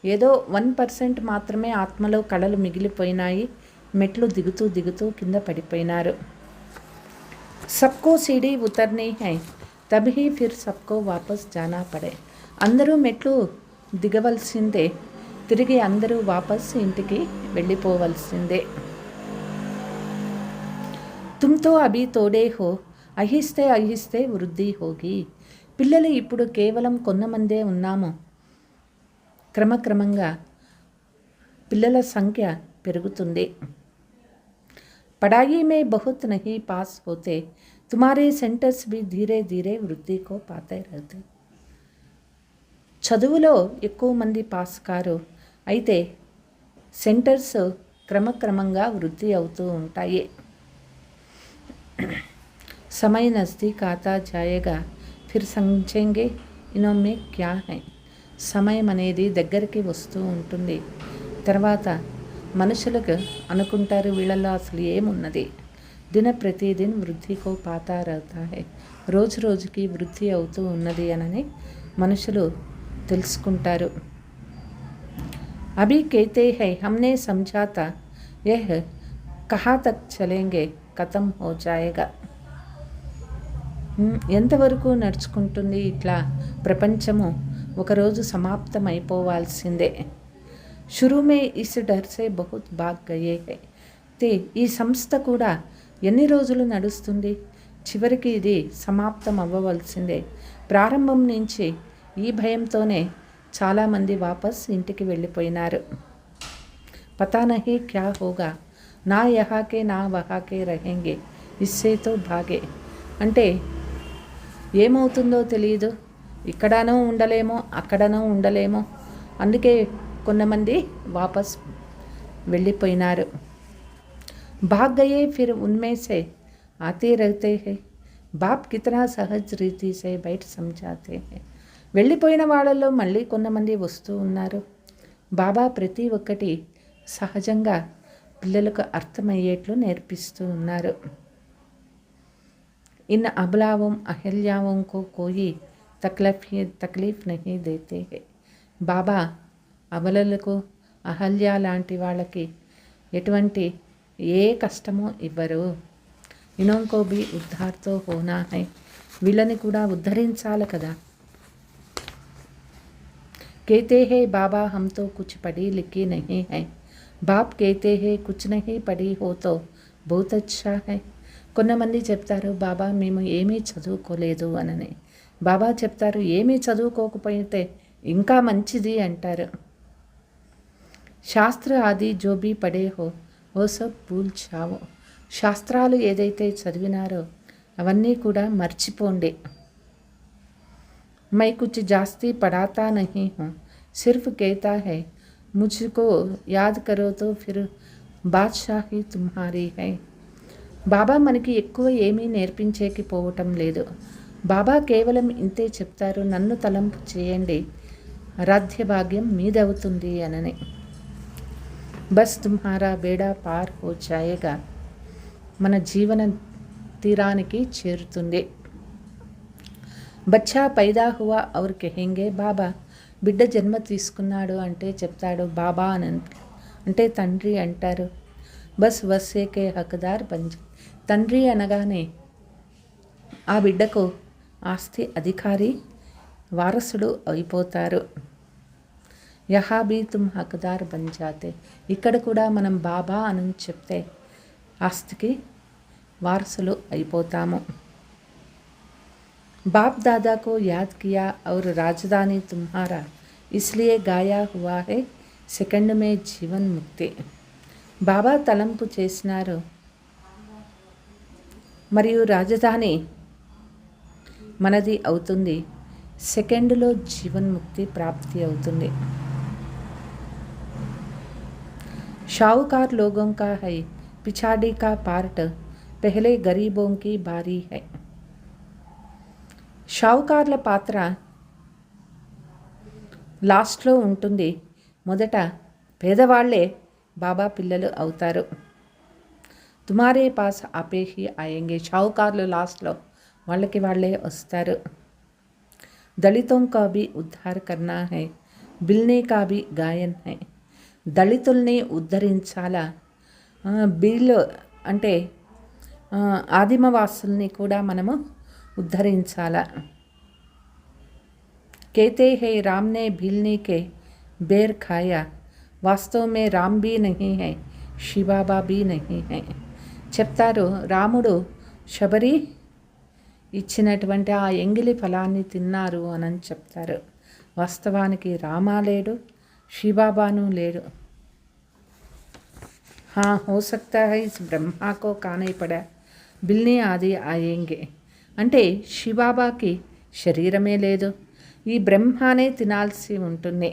ఏదో 1% మాత్రమే ఆత్మలో కళలు మిగిలిపోయినాయి. మెట్లు దిగుతూ దిగుతూ కింద పడిపోయినారు. సబ్కో సీడీ ఉతర్నీ హై, తభీ ఫిర్ సబ్కో వాపస్ జానా పడే. అందరూ మెట్లు దిగవలసిందే, తిరిగి అందరూ వాపస్ ఇంటికి వెళ్ళిపోవలసిందే. తుమ్తో అభి తోడే హో, అహిస్తే అహిస్తే వృద్ధి హోగి. పిల్లలు ఇప్పుడు కేవలం కొంతమందే ఉన్నాము. క్రమక్రమంగా పిల్లల సంఖ్య పెరుగుతుంది. पढ़ाई में बहुत नहीं पास होते, तुम्हारे सेंटर्स भी धीरे धीरे वृद्धि को पाते रहते. చదువులో ఎక్కువ మంది పాస్ కారు, అయితే సెంటర్స్ క్రమక్రమంగా వృద్ధి అవుతూ ఉంటాయి. समय नज़दीक आता जाएगा, फिर समझेंगे इनमें क्या है. సమయం అనేది దగ్గరికి వస్తూ ఉంటుంది. తర్వాత మనుషులకు అనుకుంటారు వీళ్ళలో అసలు ఏమున్నది. దిన ప్రతిదిన్ వృద్ధికో పాతా రహతా హై. రోజు రోజుకి వృద్ధి అవుతూ ఉన్నది అని మనుషులు తెలుసుకుంటారు. అభి कहते हैं हमने समझा था यह कहाँ तक चलेंगे खत्म हो जाएगा. ఎంతవరకు నడుచుకుంటుంది ఇట్లా ప్రపంచము ఒకరోజు సమాప్తం అయిపోవాల్సిందే. शुरू में इस डर से बहुत भाग गए हैं. ఈ సంస్థ కూడా ఎన్ని రోజులు నడుస్తుంది, చివరికి ఇది సమాప్తం అవ్వవలసిందే. ప్రారంభం నుంచి ఈ భయంతోనే చాలామంది వాపస్ ఇంటికి వెళ్ళిపోయినారు. పతా నహీ క్యా హోగా, నా యహాకే నా వహాకే రహెంగే, ఇస్సేతో భాగే. అంటే ఏమవుతుందో తెలియదు, ఇక్కడనూ ఉండలేమో అక్కడనూ ఉండలేమో, అందుకే కొంతమంది వాపస్ వెళ్ళిపోయినారు. भाग गए फिर उनमें से आते रहते हैं. बाप कितना सहज रीति से బయట समझाते हैं. వెళ్ళిపోయిన వాళ్ళల్లో మళ్ళీ కొంతమంది వస్తూ ఉన్నారు. బాబా ప్రతి ఒక్కటి సహజంగా పిల్లలకు అర్థమయ్యేట్లు నేర్పిస్తూ ఉన్నారు. इन अबलाओं अहल्याओं को कोई तकलीफ नहीं देते हैं. బాబా అబలలకు అహల్య లాంటి వాళ్ళకి ఎటువంటి ఏ కష్టమో ఇవ్వరు. ఇనోంకో బి ఉద్ధార్తో హోనా హై. వీళ్ళని కూడా ఉద్ధరించాలి కదా. कहते हैं बाबा हम तो कुछ पढ़ी लिखी नहीं है. बाप कहते हैं कुछ नहीं पढ़ी हो तो बहुत अच्छा है. కొంతమంది చెప్తారు బాబా మేము ఏమీ చదువుకోలేదు అనని. బాబా చెప్తారు ఏమీ చదువుకోకపోతే ఇంకా మంచిది అంటారు. శాస్త్ర ఆది జో బీ పడే హో ఓ సబ్ భూల్ జావో. శాస్త్రాలు ఏదైతే చదివినారో అవన్నీ కూడా మర్చిపోండి. मैं कुछ जास्ती पढ़ाता नहीं हूँ, सिर्फ कहता है मुझको याद करो तो फिर बादशाही तुम्हारी है. బాబా మనకి ఎక్కువ ఏమీ నేర్పించేకి పోవటం లేదు. బాబా కేవలం ఇంతే చెప్తారు, నన్ను తలంపు చేయండి, రాధ్యభాగ్యం మీదవుతుంది అనని. బస్ తుమ్హారా బేడా పార్ హో జాయేగా. మన జీవన తీరానికి చేరుతుంది. బచ్చా పైదా హువా ఔర్ కహెంగే బాబా. బిడ్డ జన్మ తీసుకున్నాడు అంటే చెప్తాడు బాబా అని, అంటే తండ్రి అంటారు. బస్ వస్సేకే హక్దార్ బంజ్. తండ్రి అనగానే ఆ బిడ్డకు ఆస్తి అధికారి వారసుడు అయిపోతారు. యహా బీ తుమ్ హక్దార్ బన్ జాతే. ఇక్కడ కూడా మనం బాబా అని చెప్తే ఆస్తికి వారసులు అయిపోతాము. बाप दादा को याद किया और राजधानी तुम्हारा इसलिए गाया हुआ है సెకండ్ మే జీవన్ ముక్తి. బాబా తలంపు చేసినారు మరియు రాజధాని మనది అవుతుంది. సెకండ్లో జీవన్ముక్తి ప్రాప్తి అవుతుంది. షావుకార్ లోగోं का है पिछाड़ी का पार्ट पहले गरीबों की बारी है. షావుకార్ల పాత్ర లాస్ట్లో ఉంటుంది. మొదట పేదవాళ్లే బాబా పిల్లలు అవుతారు. తుమారే పాస్ ఆపే హీ ఆయేంగే. షావుకార్లు లాస్ట్లో వాళ్ళకి వాళ్ళే వస్తారు. దళితోం కా భీ ఉద్ధార్ కర్నా హై బిల్నే కా భీ గాయన్ హై. దళితుల్ని ఉద్ధరించాలా, బిల్ అంటే ఆదిమవాసుల్ని కూడా మనము ఉద్ధరించాలా. कहते हैं राम ने भिलने के बेर खाया, वास्तव में राम भी नहीं है, శివబాబా भी नहीं है. చెప్తారు రాముడు శబరి ఇచ్చినటువంటి ఆ ఎంగిలి ఫలాన్ని తిన్నారు అని చెప్తారు. వాస్తవానికి రామా లేడు, శివబాబాను లేడు. हाँ हो सकता है इस ब्रह्मा को खाने पड़ा बिल्ने आदि आएंगे. అంటే శివబాబాకి శరీరమే లేదు, ఈ బ్రహ్మానే తినాల్సి ఉంటుంది.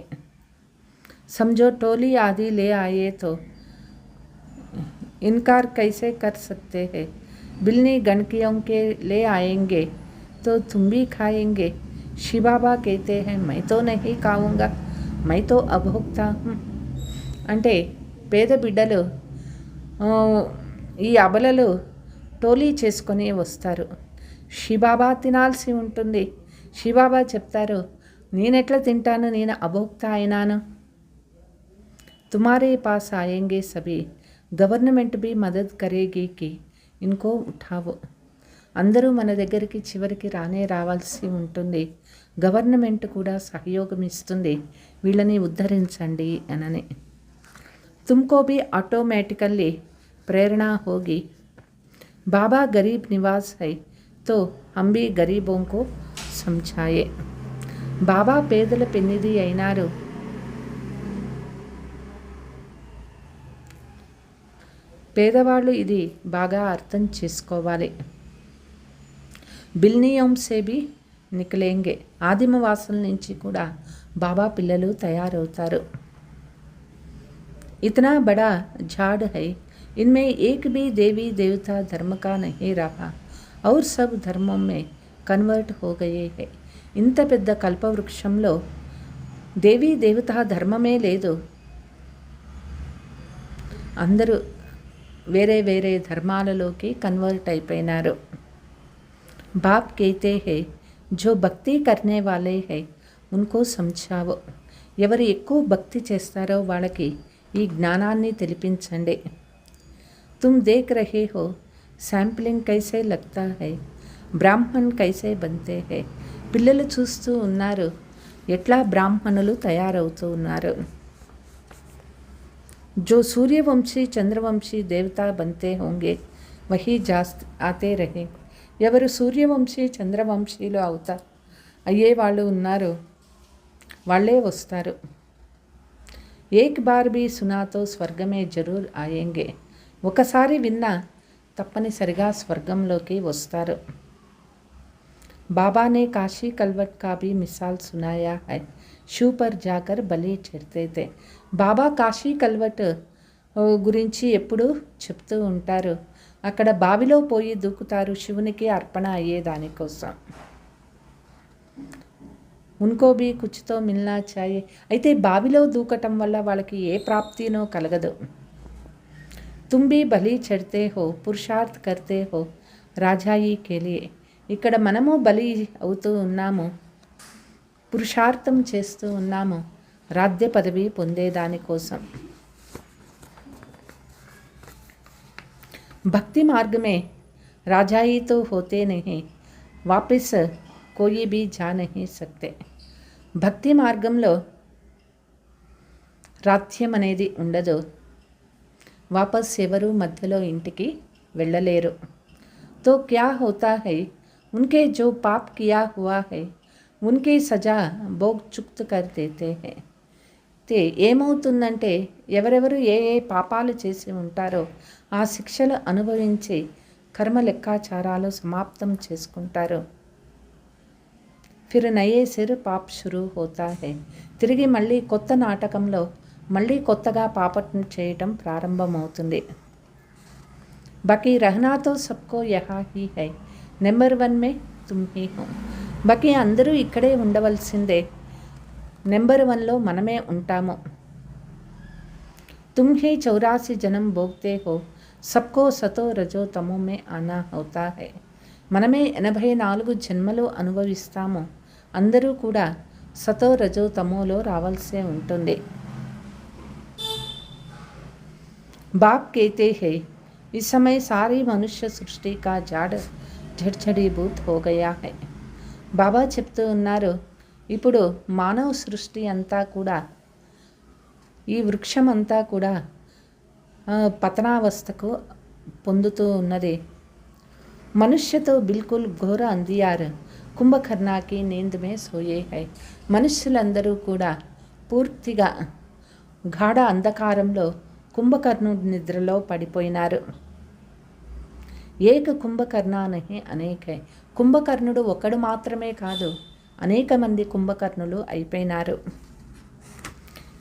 समझो टोली आदि ले आए तो इनकार कैसे कर सकते हैं. बिल्ली गणकियों के ले आएंगे तो तुम भी खाएंगे. శివబాబా कहते हैं मैं तो नहीं खाऊंगा, मैं तो अभोक्ता हूँ. అంటే పేద బిడ్డలు ఈ అబలలు టోలీ చేసుకొని వస్తారు. శివబాబా తినాల్సి ఉంటుంది. శివబాబా చెప్తారు నేనెట్లా తింటాను, నేను అభోక్త అయినాను. తుమారే పాస్ ఆయేంగే సభీ, గవర్నమెంట్ भी మదద్ కరేగి కి ఇన్కో ఉఠావో. అందరూ మన దగ్గరికి చివరికి రావాల్సి ఉంటుంది. గవర్నమెంట్ కూడా సహయోగం ఇస్తుంది, వీళ్ళని ఉద్ధరించండి అనని. तुमको भी ऑटोमेटिकली प्रेरणा होगी. बाबा गरीब निवास है तो हम भी गरीबों को समझाए. బాబా పేదల పెన్నిది అయినారు. పేదవాళ్ళు ఇది బాగా అర్థం చేసుకోవాలి. బిల్నియం సే భీ నికలేంగే. ఆదిమవాసుల నుంచి కూడా బాబా పిల్లలు తయారవుతారు. इतना बड़ा झाड़ है, इनमें एक भी देवी देवता धर्म का नहीं रहा और सब धर्मों में कन्वर्ट हो गए हैं. ఇంత పెద్ద కల్పవృక్షంలో దేవీ దేవతా ధర్మమే లేదు, అందరూ వేరే వేరే ధర్మాలలోకి కన్వర్ట్ అయిపోయినారు. బాప్ कहते हैं जो భక్తి करने वाले हैं उनको समझाओ. ఎవరు ఎక్కువ భక్తి చేస్తారో వాళ్ళకి ఈ జ్ఞానాన్ని తెలిపించండి. తుమ్ దేఖ్ రహే హో శాంప్లింగ్ కైసే లగ్తా హై, బ్రాహ్మణ్ కైసే బంతే హై. పిల్లలు చూస్తూ ఉన్నారు ఎట్లా బ్రాహ్మణులు తయారవుతూ ఉన్నారు. जो सूर्यवंशी चंद्रवंशी देवता बनते होंगे वही आते रहे. ఎవరు సూర్యవంశీ చంద్రవంశీలు అయ్యే వాళ్ళు ఉన్నారు వాళ్ళే వస్తారు. ఏక్ బార్ భీ సునాతో స్వర్గమే జరూర్ ఆయేంగే. ఒకసారి విన్నా తప్పనిసరిగా స్వర్గంలోకి వస్తారు. బాబానే కాశీ కల్వట్ కా భీ మిసాల్ సునాయా హై, షూ పర్ జాకర్ బలి చढ़ते थे. బాబా కాశీ కల్వట్ గురించి ఎప్పుడూ చెప్తూ ఉంటారు. అక్కడ బావిలో పోయి దూకుతారు శివునికి అర్పణ అయ్యేదానికోసం. ఉన్కో భీ కుచ్తో మిల్నా చాయే. అయితే బావిలో దూకటం వల్ల వాళ్ళకి ఏ ప్రాప్తినో కలగదు. తుమ్ భీ బలి చढ़ते हो, పురుషార్థ్ కర్తే హో రాజాయి కే లియే. ఇక్కడ మనము బలి అవుతూ ఉన్నాము, పురుషార్థం చేస్తూ ఉన్నాము రాజ్య పదవి పొందేదానికోసం. భక్తి మార్గమే రాజాయి తో హోతే నహీ, వాపిస్ కోయి భీ జా నహీ సక్తే. భక్తి మార్గంలో రాత్యం అనేది ఉండదు. వాపస్ ఎవరు మధ్యలో ఇంటికి వెళ్ళలేరు. तो क्या होता है, उनके जो पाप किया हुआ है उनकी సజా భోగ్ చుక్త్ కర్ దేతే హై. ఏమవుతుందంటే ఎవరెవరు ఏ ఏ పాపాలు చేసి ఉంటారో ఆ శిక్షలు అనుభవించి కర్మ లెక్కాచారాలు సమాప్తం చేసుకుంటారు. ఫిర్ నయే సిర్ పాప్ షురూ హోతా హై. తిరిగి మళ్ళీ కొత్త నాటకంలో మళ్ళీ కొత్తగా పాపం చేయటం ప్రారంభమవుతుంది. बाकी रहना तो सबको यहाँ ही है, నెంబర్ 1 में तुम ही हो. బాకీ అందరూ ఇక్కడే ఉండవలసిందే, నెంబర్ 1లో మనమే ఉంటాము. तुम ही 84 जन्म भोगते हो, सबको सतो रजो तमो में आना होता है. మనమే 84 జన్మలు అనుభవిస్తాము, అందరూ కూడా సతో రజో తమోలో రావాల్సే ఉంటుంది. बाप कहते हैं इस समय सारी मनुष्य सृष्टि का जाड़ झड़झड़ीभूत हो गया है. బాబా చెప్తూ ఉన్నారు, ఇప్పుడు మానవ సృష్టి అంతా కూడా, ఈ వృక్షం అంతా కూడా పతనావస్థకు పొందుతూ ఉన్నది. మనుష్యతో బిల్కుల్ ఘోర అందియారు కుంభకర్ణాకి నీంద్ మే సోయే హై. మనుష్యులందరూ కూడా పూర్తిగా గాఢ అంధకారంలో కుంభకర్ణుడి నిద్రలో పడిపోయినారు. ఏక కుంభకర్ణ నహి అనేక. కుంభకర్ణుడు ఒకడు మాత్రమే కాదు, అనేక మంది కుంభకర్ణులు అయిపోయినారు.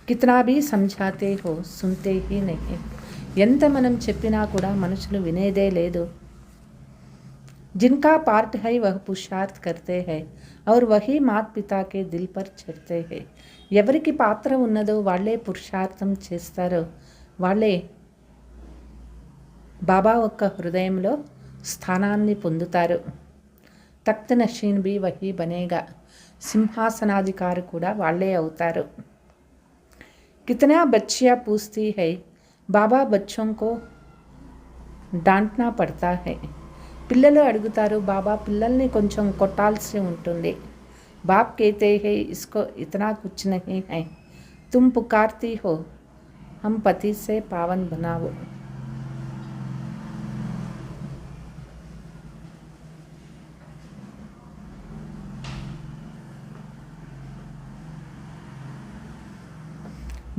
కితనా భీ సంఝాతే హో సున్తే హీ నహి. ఎంత మనం చెప్పినా కూడా మనుషులు వినేదే లేదు. जिनका पार्ट है वह पुरुषार्थ करते हैं और वही माता पिता के दिल पर चढ़ते हैं. ఎవరికి పాత్ర ఉన్నదో వాళ్ళే పురుషార్థం చేస్తారో వాళ్ళే బాబా ఒక్క హృదయంలో స్థానాన్ని పొందుతారు. తఖ్త్ నషీన్ బి వహీ బనేగా. సింహాసనాధికారి కూడా వాళ్ళే అవుతారు. కితనా బచ్చియా పూछती है, బాబా బచ్చోं को डांटना पड़ता है. పిల్లలు అడుగుతారు, బాబా పిల్లల్ని కొంచెం కొట్టాల్సి ఉంటుంది. బాప్ कहते हैं इसको इतना कुछ नहीं है, तुम पुकारती हो हम पति से पावन बनाओ.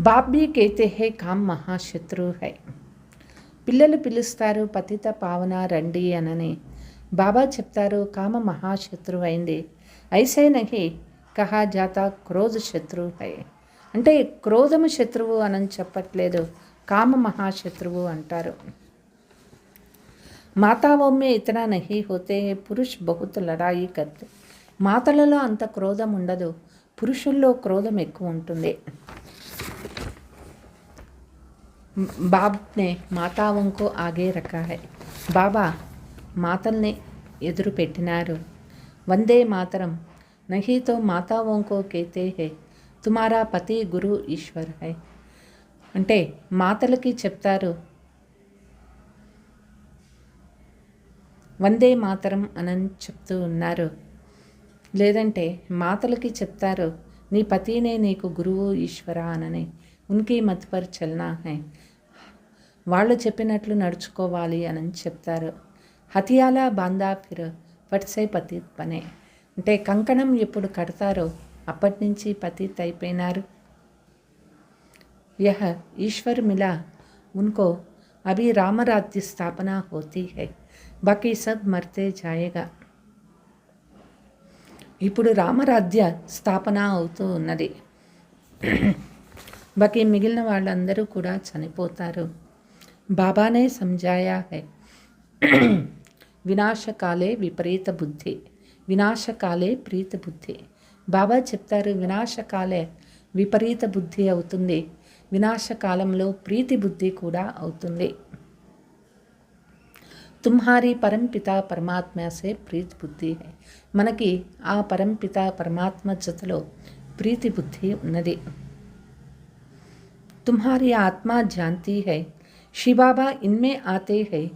బాప్ भी कहते हैं काम महाशत्रु है. పిల్లలు పిలుస్తారు పతిత పావన రండి అనని. బాబా చెప్తారు కామ మహాశత్రువు అయింది. ఐసే నహి కహా జాతా క్రోధ శత్రువు హై. అంటే క్రోధము శత్రువు అని చెప్పట్లేదు, కామ మహాశత్రువు అంటారు. మాతావో మే ఇతనా నహి హోతే పురుష్ బహుత్ లడాయి కర్తే. మాతలలో అంత క్రోధం ఉండదు, పురుషుల్లో క్రోధం ఎక్కువ ఉంటుంది. बाप ने माताओं को आगे रखा है. బాబా మాతల్ని ఎదురు పెట్టినారు. వందే మాతరం नहीं तो माताओं को कहते हैं तुम्हारा पति गुरु ईश्वर है. అంటే మాతలకి చెప్తారు వందే మాతరం అని చెప్తూ ఉన్నారు. లేదంటే మాతలకి చెప్తారు నీ పతినే నీకు గురువు ఈశ్వర అనని. ఉన్కి మత్ పర్ చల్నా హై. వాళ్ళు చెప్పినట్లు నడుచుకోవాలి అని చెప్తారు. హతియాలా బాందా ఫిర్ పట్సే పతిత్ పనే. అంటే కంకణం ఎప్పుడు కడతారో అప్పటి నుంచి పతిత్ అయిపోయినారు. యహ ఈశ్వర్ మిలా ఉన్కో అభి రామరాజ్య స్థాపన హోతీ హై, బాకీ సబ్ మర్తే జాయేగా. ఇప్పుడు రామరాజ్య స్థాపన అవుతూ ఉన్నది, బాకీ మిగిలిన వాళ్ళందరూ కూడా చనిపోతారు. బాబానే సమझाया है వినాశకాలే విపరీత బుద్ధి, వినాశకాలే ప్రీత బుద్ధి. బాబా చెప్తారు వినాశకాలే విపరీత బుద్ధి అవుతుంది, వినాశకాలంలో ప్రీతి బుద్ధి కూడా అవుతుంది. తుమ్హారీ పరంపిత పరమాత్మ సే ప్రీతి బుద్ధి హై. మనకి ఆ పరంపిత పరమాత్మ జతలో ప్రీతి బుద్ధి ఉన్నది. తుమ్హారీ ఆత్మ జాంతి హై, श्री बाबा इनमें आते हैं,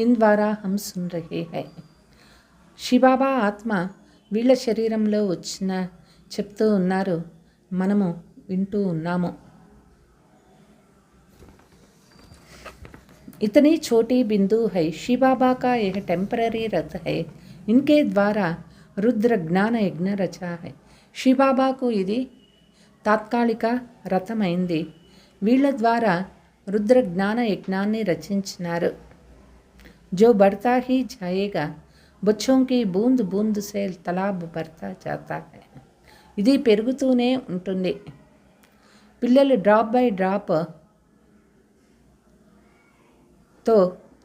इन द्वारा हम सुन रहे हैं. శ్రీ బాబా ఆత్మ వీళ్ళ శరీరంలో వచ్చిన చెప్తూ ఉన్నారు, మనము వింటూ ఉన్నాము. इतनी छोटी बिंदु है, शिव बाबा का यह टेम्पररी रथ है, इनके द्वारा रुद्र ज्ञान यज्ञ रचा है. శివబాబాకు ఇది తాత్కాలిక రథమైంది. వీళ్ళ ద్వారా రుద్ర జ్ఞాన యజ్ఞాన్ని రచించినారు. जो बढ़ता ही जाएगा, बच्चों की बूंद बूंद से तालाब भरता जाता है. ఇది పెరుగుతూనే ఉంటుంది. పిల్లలు డ్రాప్ బై డ్రాప్ తో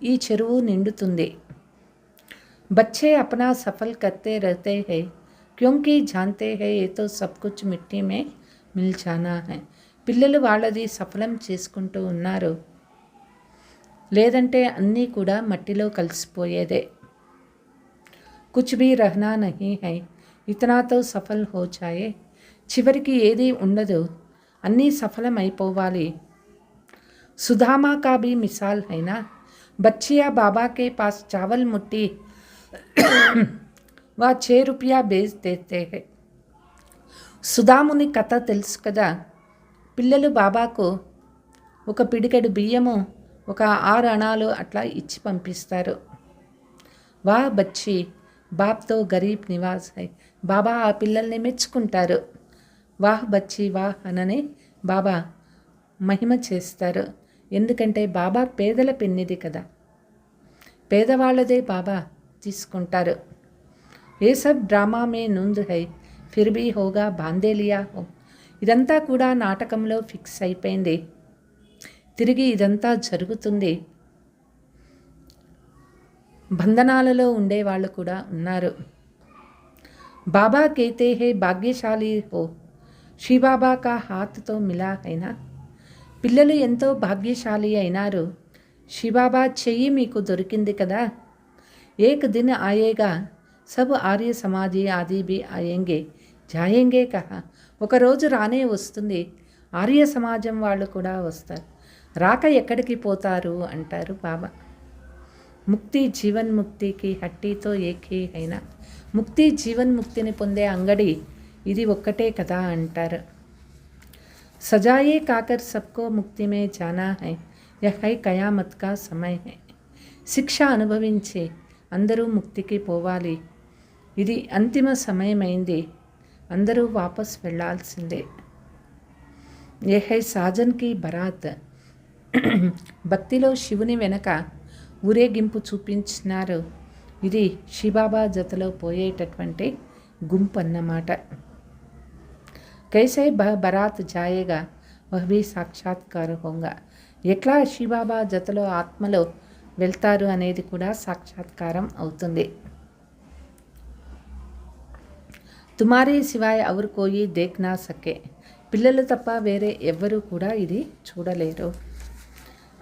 ఈ చెరువు నిండుతుంది. बच्चे अपना सफल करते रहते हैं, क्योंकि जानते हैं ये तो सब कुछ मिट्टी में मिल जाना है. పిల్లలు వాళ్ళది సఫలం చేసుకుంటూ ఉన్నారు, లేదంటే అన్నీ కూడా మట్టిలో కలిసిపోయేదే. कुछ भी रहना नहीं है, इतना तो सफल हो जाए. చివరికి ఏది ఉండదు, అన్నీ సఫలమైపోవాలి. सुदामा का भी मिसाल है ना. बच्चिया बाबा के पास चावल मुट्ठी वह 6 रुपया बेच देते हैं. సుధాముని కథ తెలుసు కదా. పిల్లలు బాబాకు ఒక పిడికెడు బియ్యము, ఒక 6 అణాలు అట్లా ఇచ్చి పంపిస్తారు. వా బచ్చి బాప్తో గరీబ్ నివాస్ హై. బాబా ఆ పిల్లల్ని మెచ్చుకుంటారు. వాహ్ బచ్చి వాహ్ అనని బాబా మహిమ చేస్తారు. ఎందుకంటే బాబా పేదల పెన్నిది కదా, పేదవాళ్ళదే బాబా తీసుకుంటారు. ఏ సబ్ డ్రామా మే నుంద్ హై, ఫిర్ భీ హోగా బాందే లియా హో. ఇదంతా కూడా నాటకంలో ఫిక్స్ అయిపోయింది, తిరిగి ఇదంతా జరుగుతుంది. బంధనాలలో ఉండేవాళ్ళు కూడా ఉన్నారు. బాబా కేతే హే భాగ్యశాలి హో, శివబాబా కా హాత్తో మిలా హైనా. పిల్లలు ఎంతో భాగ్యశాలి అయినారు, శివబాబా చెయ్యి మీకు దొరికింది కదా. ఏక్ దిన్ ఆయేగా సబ్ ఆర్య సమాజీ ఆది భీ ఆయేంగే జాయేంగే కహా. ఒకరోజు రానే వస్తుంది, ఆర్య సమాజం వాళ్ళు కూడా వస్తారు, రాక ఎక్కడికి పోతారు అంటారు బాబా. ముక్తి జీవన్ ముక్తికి హట్టీతో ఏకీ అయినా. ముక్తి జీవన్ ముక్తిని పొందే అంగడి ఇది ఒక్కటే కదా అంటారు. సజాయే కాకర్ సబ్కో ముక్తి మే జానా హై, యహ్ హై కయామత్ కా సమయ హై. శిక్ష అనుభవించి అందరూ ముక్తికి పోవాలి, ఇది అంతిమ సమయమైంది, అందరూ వాపస్ వెళ్ళాల్సిందే. ఏ హై సాజన్కి బరాత్. భక్తిలో శివుని వెనక ఊరేగింపు చూపించినారు. ఇది శివబాబా జతలో పోయేటటువంటి గుంపు అన్నమాట. కైసే బరాత్ జాయేగా వహ్ భీ సాక్షాత్కార హోంగా. ఎట్లా శివబాబా జతలో ఆత్మలో వెళ్తారు అనేది కూడా సాక్షాత్కారం అవుతుంది. తుమారే సివాయ్ అవర్ కోయి దేఖ్ నా సకే. పిల్లలు తప్ప వేరే ఎవ్వరూ కూడా ఇది చూడలేరు.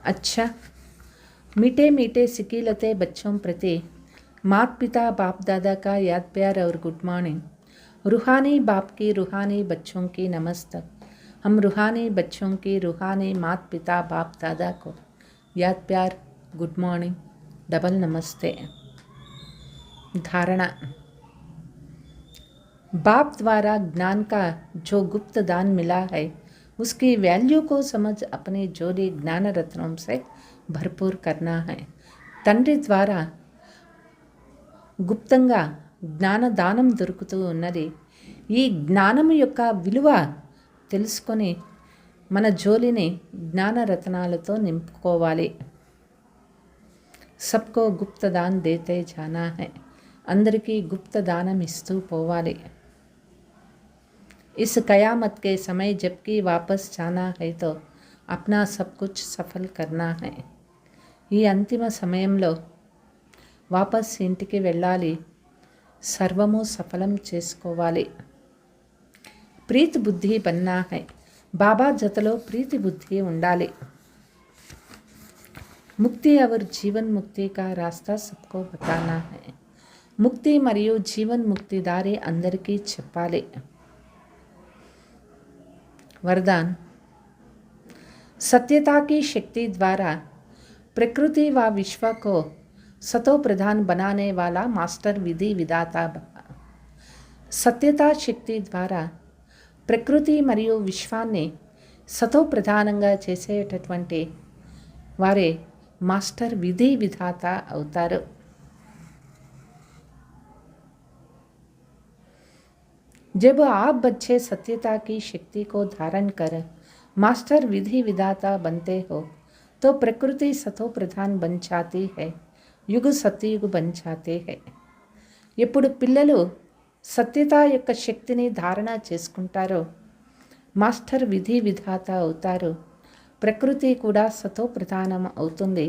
अच्छा, मीठे मीठे सिकीलते बच्चों प्रति मात पिता बाप दादा का याद प्यार और गुड मॉर्निंग. रूहानी बाप की रूहानी बच्चों की नमस्ते. हम रूहानी बच्चों की रूहानी मात पिता बाप दादा को याद प्यार गुड मॉर्निंग डबल नमस्ते. धारणा. बाप द्वारा ज्ञान का जो गुप्त दान मिला है, उसकी वैल्यू को समझ अपने जोड़ी ज्ञान रत्नों से भरपूर करना है. తండ్రి ద్వారా గుప్తంగా జ్ఞానదానం దొరుకుతూ ఉన్నది. ఈ జ్ఞానము యొక్క విలువ తెలుసుకొని మన జోలిని జ్ఞానరత్నాలతో నింపుకోవాలి. సబ్కో గుప్తదాన్ దేతే జానా హై. అందరికీ గుప్తదానం ఇస్తూ పోవాలి. इस कयामत के समय जबकि वापस जाना है तो अपना सब कुछ सफल करना है. ఈ అంతిమ సమయంలో వాపస్ ఇంటికి వెళ్ళాలి, సర్వము సఫలం చేసుకోవాలి. ప్రీతి బుద్ధి బన్నా హై. బాబా జతలో ప్రీతి బుద్ధి ఉండాలి. ముక్తి అవర్ జీవన్ ముక్తి కా రాస్తా సబ్కో బతానా హై. ముక్తి మరియు జీవన్ ముక్తి దారి అందరికీ చెప్పాలి. वरदान. सत्यता की शक्ति द्वारा प्रकृति व विश्व को सतो प्रधान बनाने वाला मास्टर विधि विधाता. सत्यता शक्ति द्वारा ప్రకృతి మరియు విశ్వాన్ని సతో ప్రధానంగా చేసేటటువంటి వారే మాస్టర్ విధి విధాత అవుతారు. जब आप बच्चे सत्यता की शक्ति को धारण कर मास्टर विधि विधाता बनते हो तो प्रकृति सतो प्रधान बन जाती है, युग सतयुग बन जाते हैं. ఎప్పుడు పిల్లలు సత్యత యొక్క శక్తిని ధారణ చేసుకుంటారో మాస్టర్ విధి విధాత అవుతారు. ప్రకృతి కూడా సతో ప్రధానం అవుతుంది,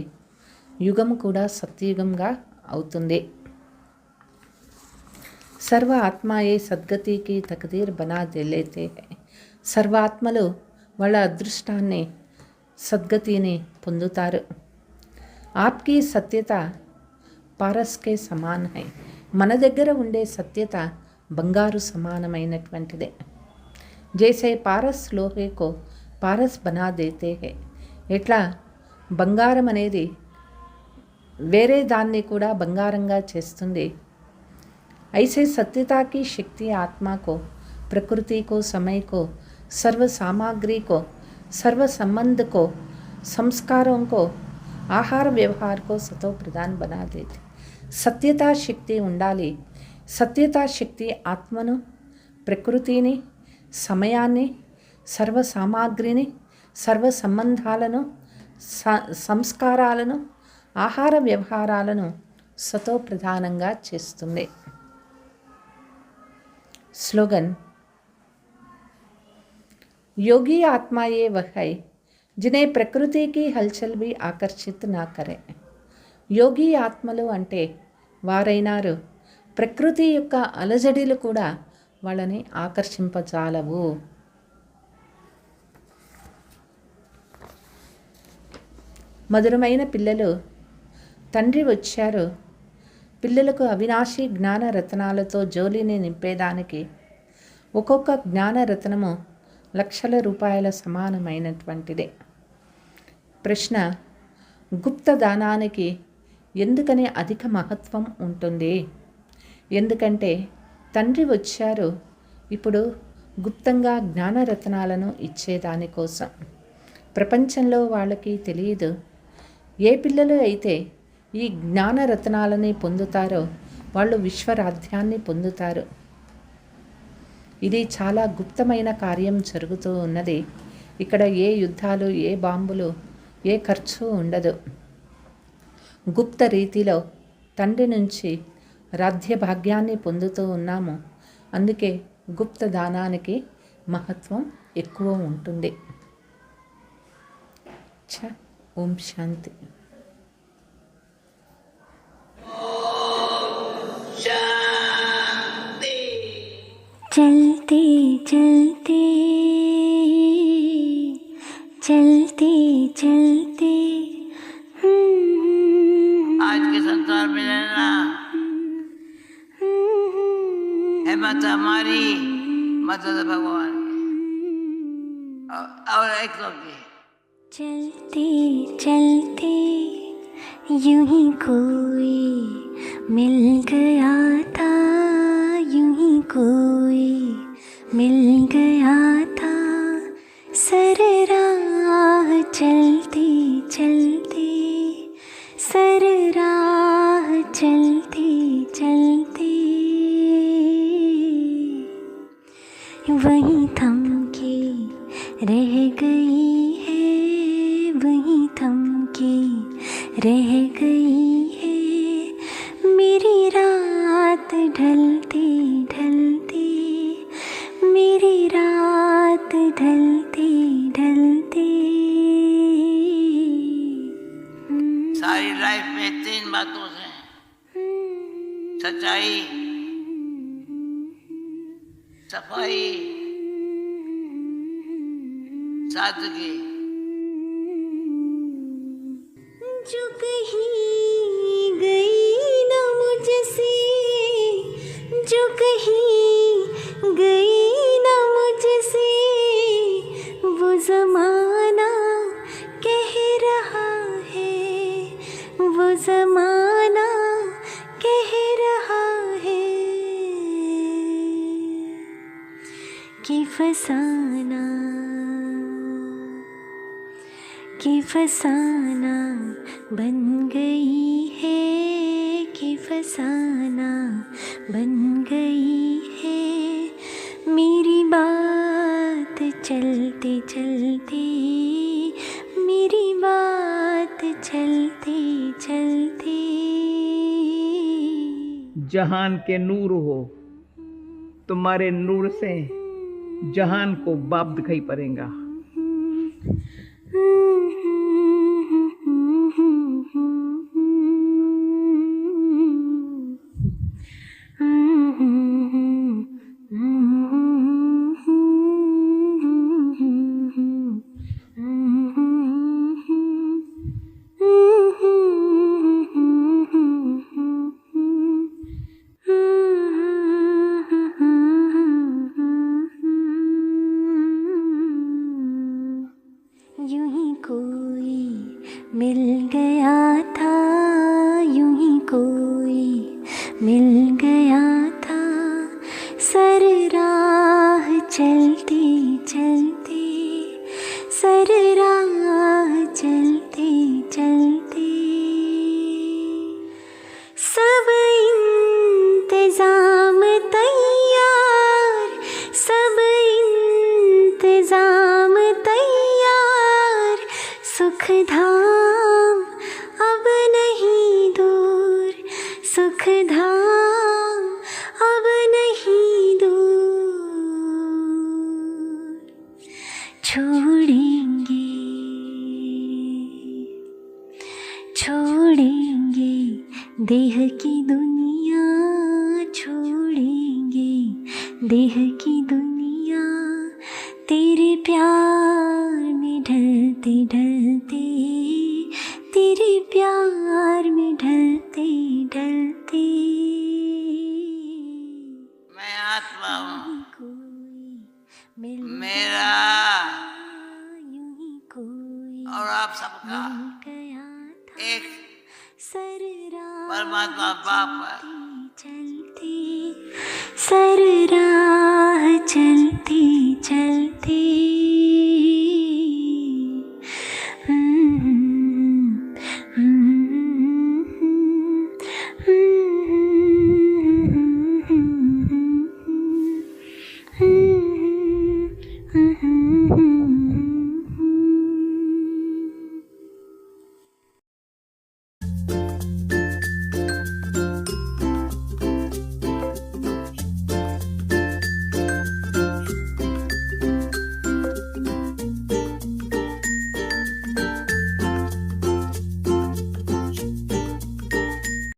యుగం కూడా సత్యయుగంగా అవుతుంది. సర్వ ఆత్మాయే సద్గతికి తకదీర్ బనా లేతే హై. సర్వాత్మలు వాళ్ళ అదృష్టాన్ని సద్గతిని పొందుతారు. ఆప్కి సత్యత పారస్కే సమాన్ హై. మన దగ్గర ఉండే సత్యత బంగారు సమానమైనటువంటిదే. జైసే పారస్ లోహేకో పారస్ బనా దేతే హై. ఎట్లా బంగారం అనేది వేరే దాన్ని కూడా బంగారంగా చేస్తుంది, ऐसे सत्यता की शक्ति आत्मा को, प्रकृति को, समय को, सर्व सामग्री को, सर्व संबंध को, संस्कारों को, आहार व्यवहार को सतो प्रधान बना देती. సత్యతా శక్తి ఉండాలి. సత్యతా శక్తి ఆత్మను, ప్రకృతిని, సమయాన్ని, సర్వ సామాగ్రిని, సర్వ సంబంధాలను, సంస్కారాలను, ఆహార వ్యవహారాలను సతో ప్రధానంగా చేస్తుంది. स्लोगन. योगी आत्मा ये वह है जिन्हें प्रकृति की हलचल भी आकर्षित ना करे. యోగి ఆత్మలు అంటే వారైనారు ప్రకృతి యొక్క అలజడిలు కూడా వాళ్ళని ఆకర్షింపజాలవు. మధురమైన పిల్లలు, తండ్రి వచ్చారు. పిల్లలకు అవినాశి జ్ఞాన రత్నాలతో జోలిని నింపేదానికి ఒక్కొక్క జ్ఞాన రత్నము లక్షల రూపాయల సమానమైనటువంటిదే. ప్రశ్న: గుప్త దానానికి ఎందుకని అధిక మహత్వం ఉంటుంది? ఎందుకంటే తండ్రి వచ్చారు ఇప్పుడు గుప్తంగా జ్ఞానరత్నాలను ఇచ్చేదానికోసం. ప్రపంచంలో వాళ్ళకి తెలియదు. ఏ పిల్లలు అయితే ఈ జ్ఞానరత్నాలని పొందుతారో వాళ్ళు విశ్వరాధ్యాన్ని పొందుతారు. ఇది చాలా గుప్తమైన కార్యం జరుగుతూ ఉన్నది. ఇక్కడ ఏ యుద్ధాలు, ఏ బాంబులు, ఏ ఖర్చు ఉండదు. గుప్త రీతిలో తండ్రి నుంచి రాధ్య భాగ్యాన్ని పొందుతూ ఉన్నాము. అందుకే గుప్త దానానికి మహత్వం ఎక్కువ ఉంటుంది. ఓం శాంతి. चलते चलते चलते चलते आज के संसार में रहना हिम्मत हमारी, मदद भगवान की। और एक की चलते चलते यूं ही कोई मिल गया था, यूं ही कोई मिल गया था। सर राह चलते चलते, सर राह चलते चलते वहीं थम के रह गई है, वहीं थम के रह गई है मेरी रात ढलते ढलते, मेरी रात ढलते ढलते। सारी लाइफ में 3 बातों से सच्चाई, सफाई, सादगी। जो कहीं गई न मुझसे, जो कहीं गई न मुझसे, वो ज़माना कह रहा है, वो ज़माना कह रहा है कि फसाना, कि फसाना बन गई है, कि फसाना बन गई है मेरी बात चलते चलते, मेरी बात चलते चलते। जहान के नूर हो, तुम्हारे नूर से जहान को बाप दिखाई पड़ेगा। यूं ही कोई मिल गया था, यूं ही कोई मिल गया था, सर राह चलते चलते, सर राह चलते चलते। सब इंतजाम तैयार, सब इंतजाम तैयार, सुख धाम अब नहीं दूर, सुख धाम अब नहीं दूर। छोड़ेंगे, छोड़ेंगे देह की दुनिया, छोड़ेंगे देह की दुनिया, तेरे प्यार में ढलते ढलते, तेरे प्यार में ढलते ढलते। मैं आत्मा हूँ, कोई मिल मेरा यूं ही कोई और आप सबका गया था, एक सर राह परमात्मा बाप है। चलती, सर राह चलती चलती।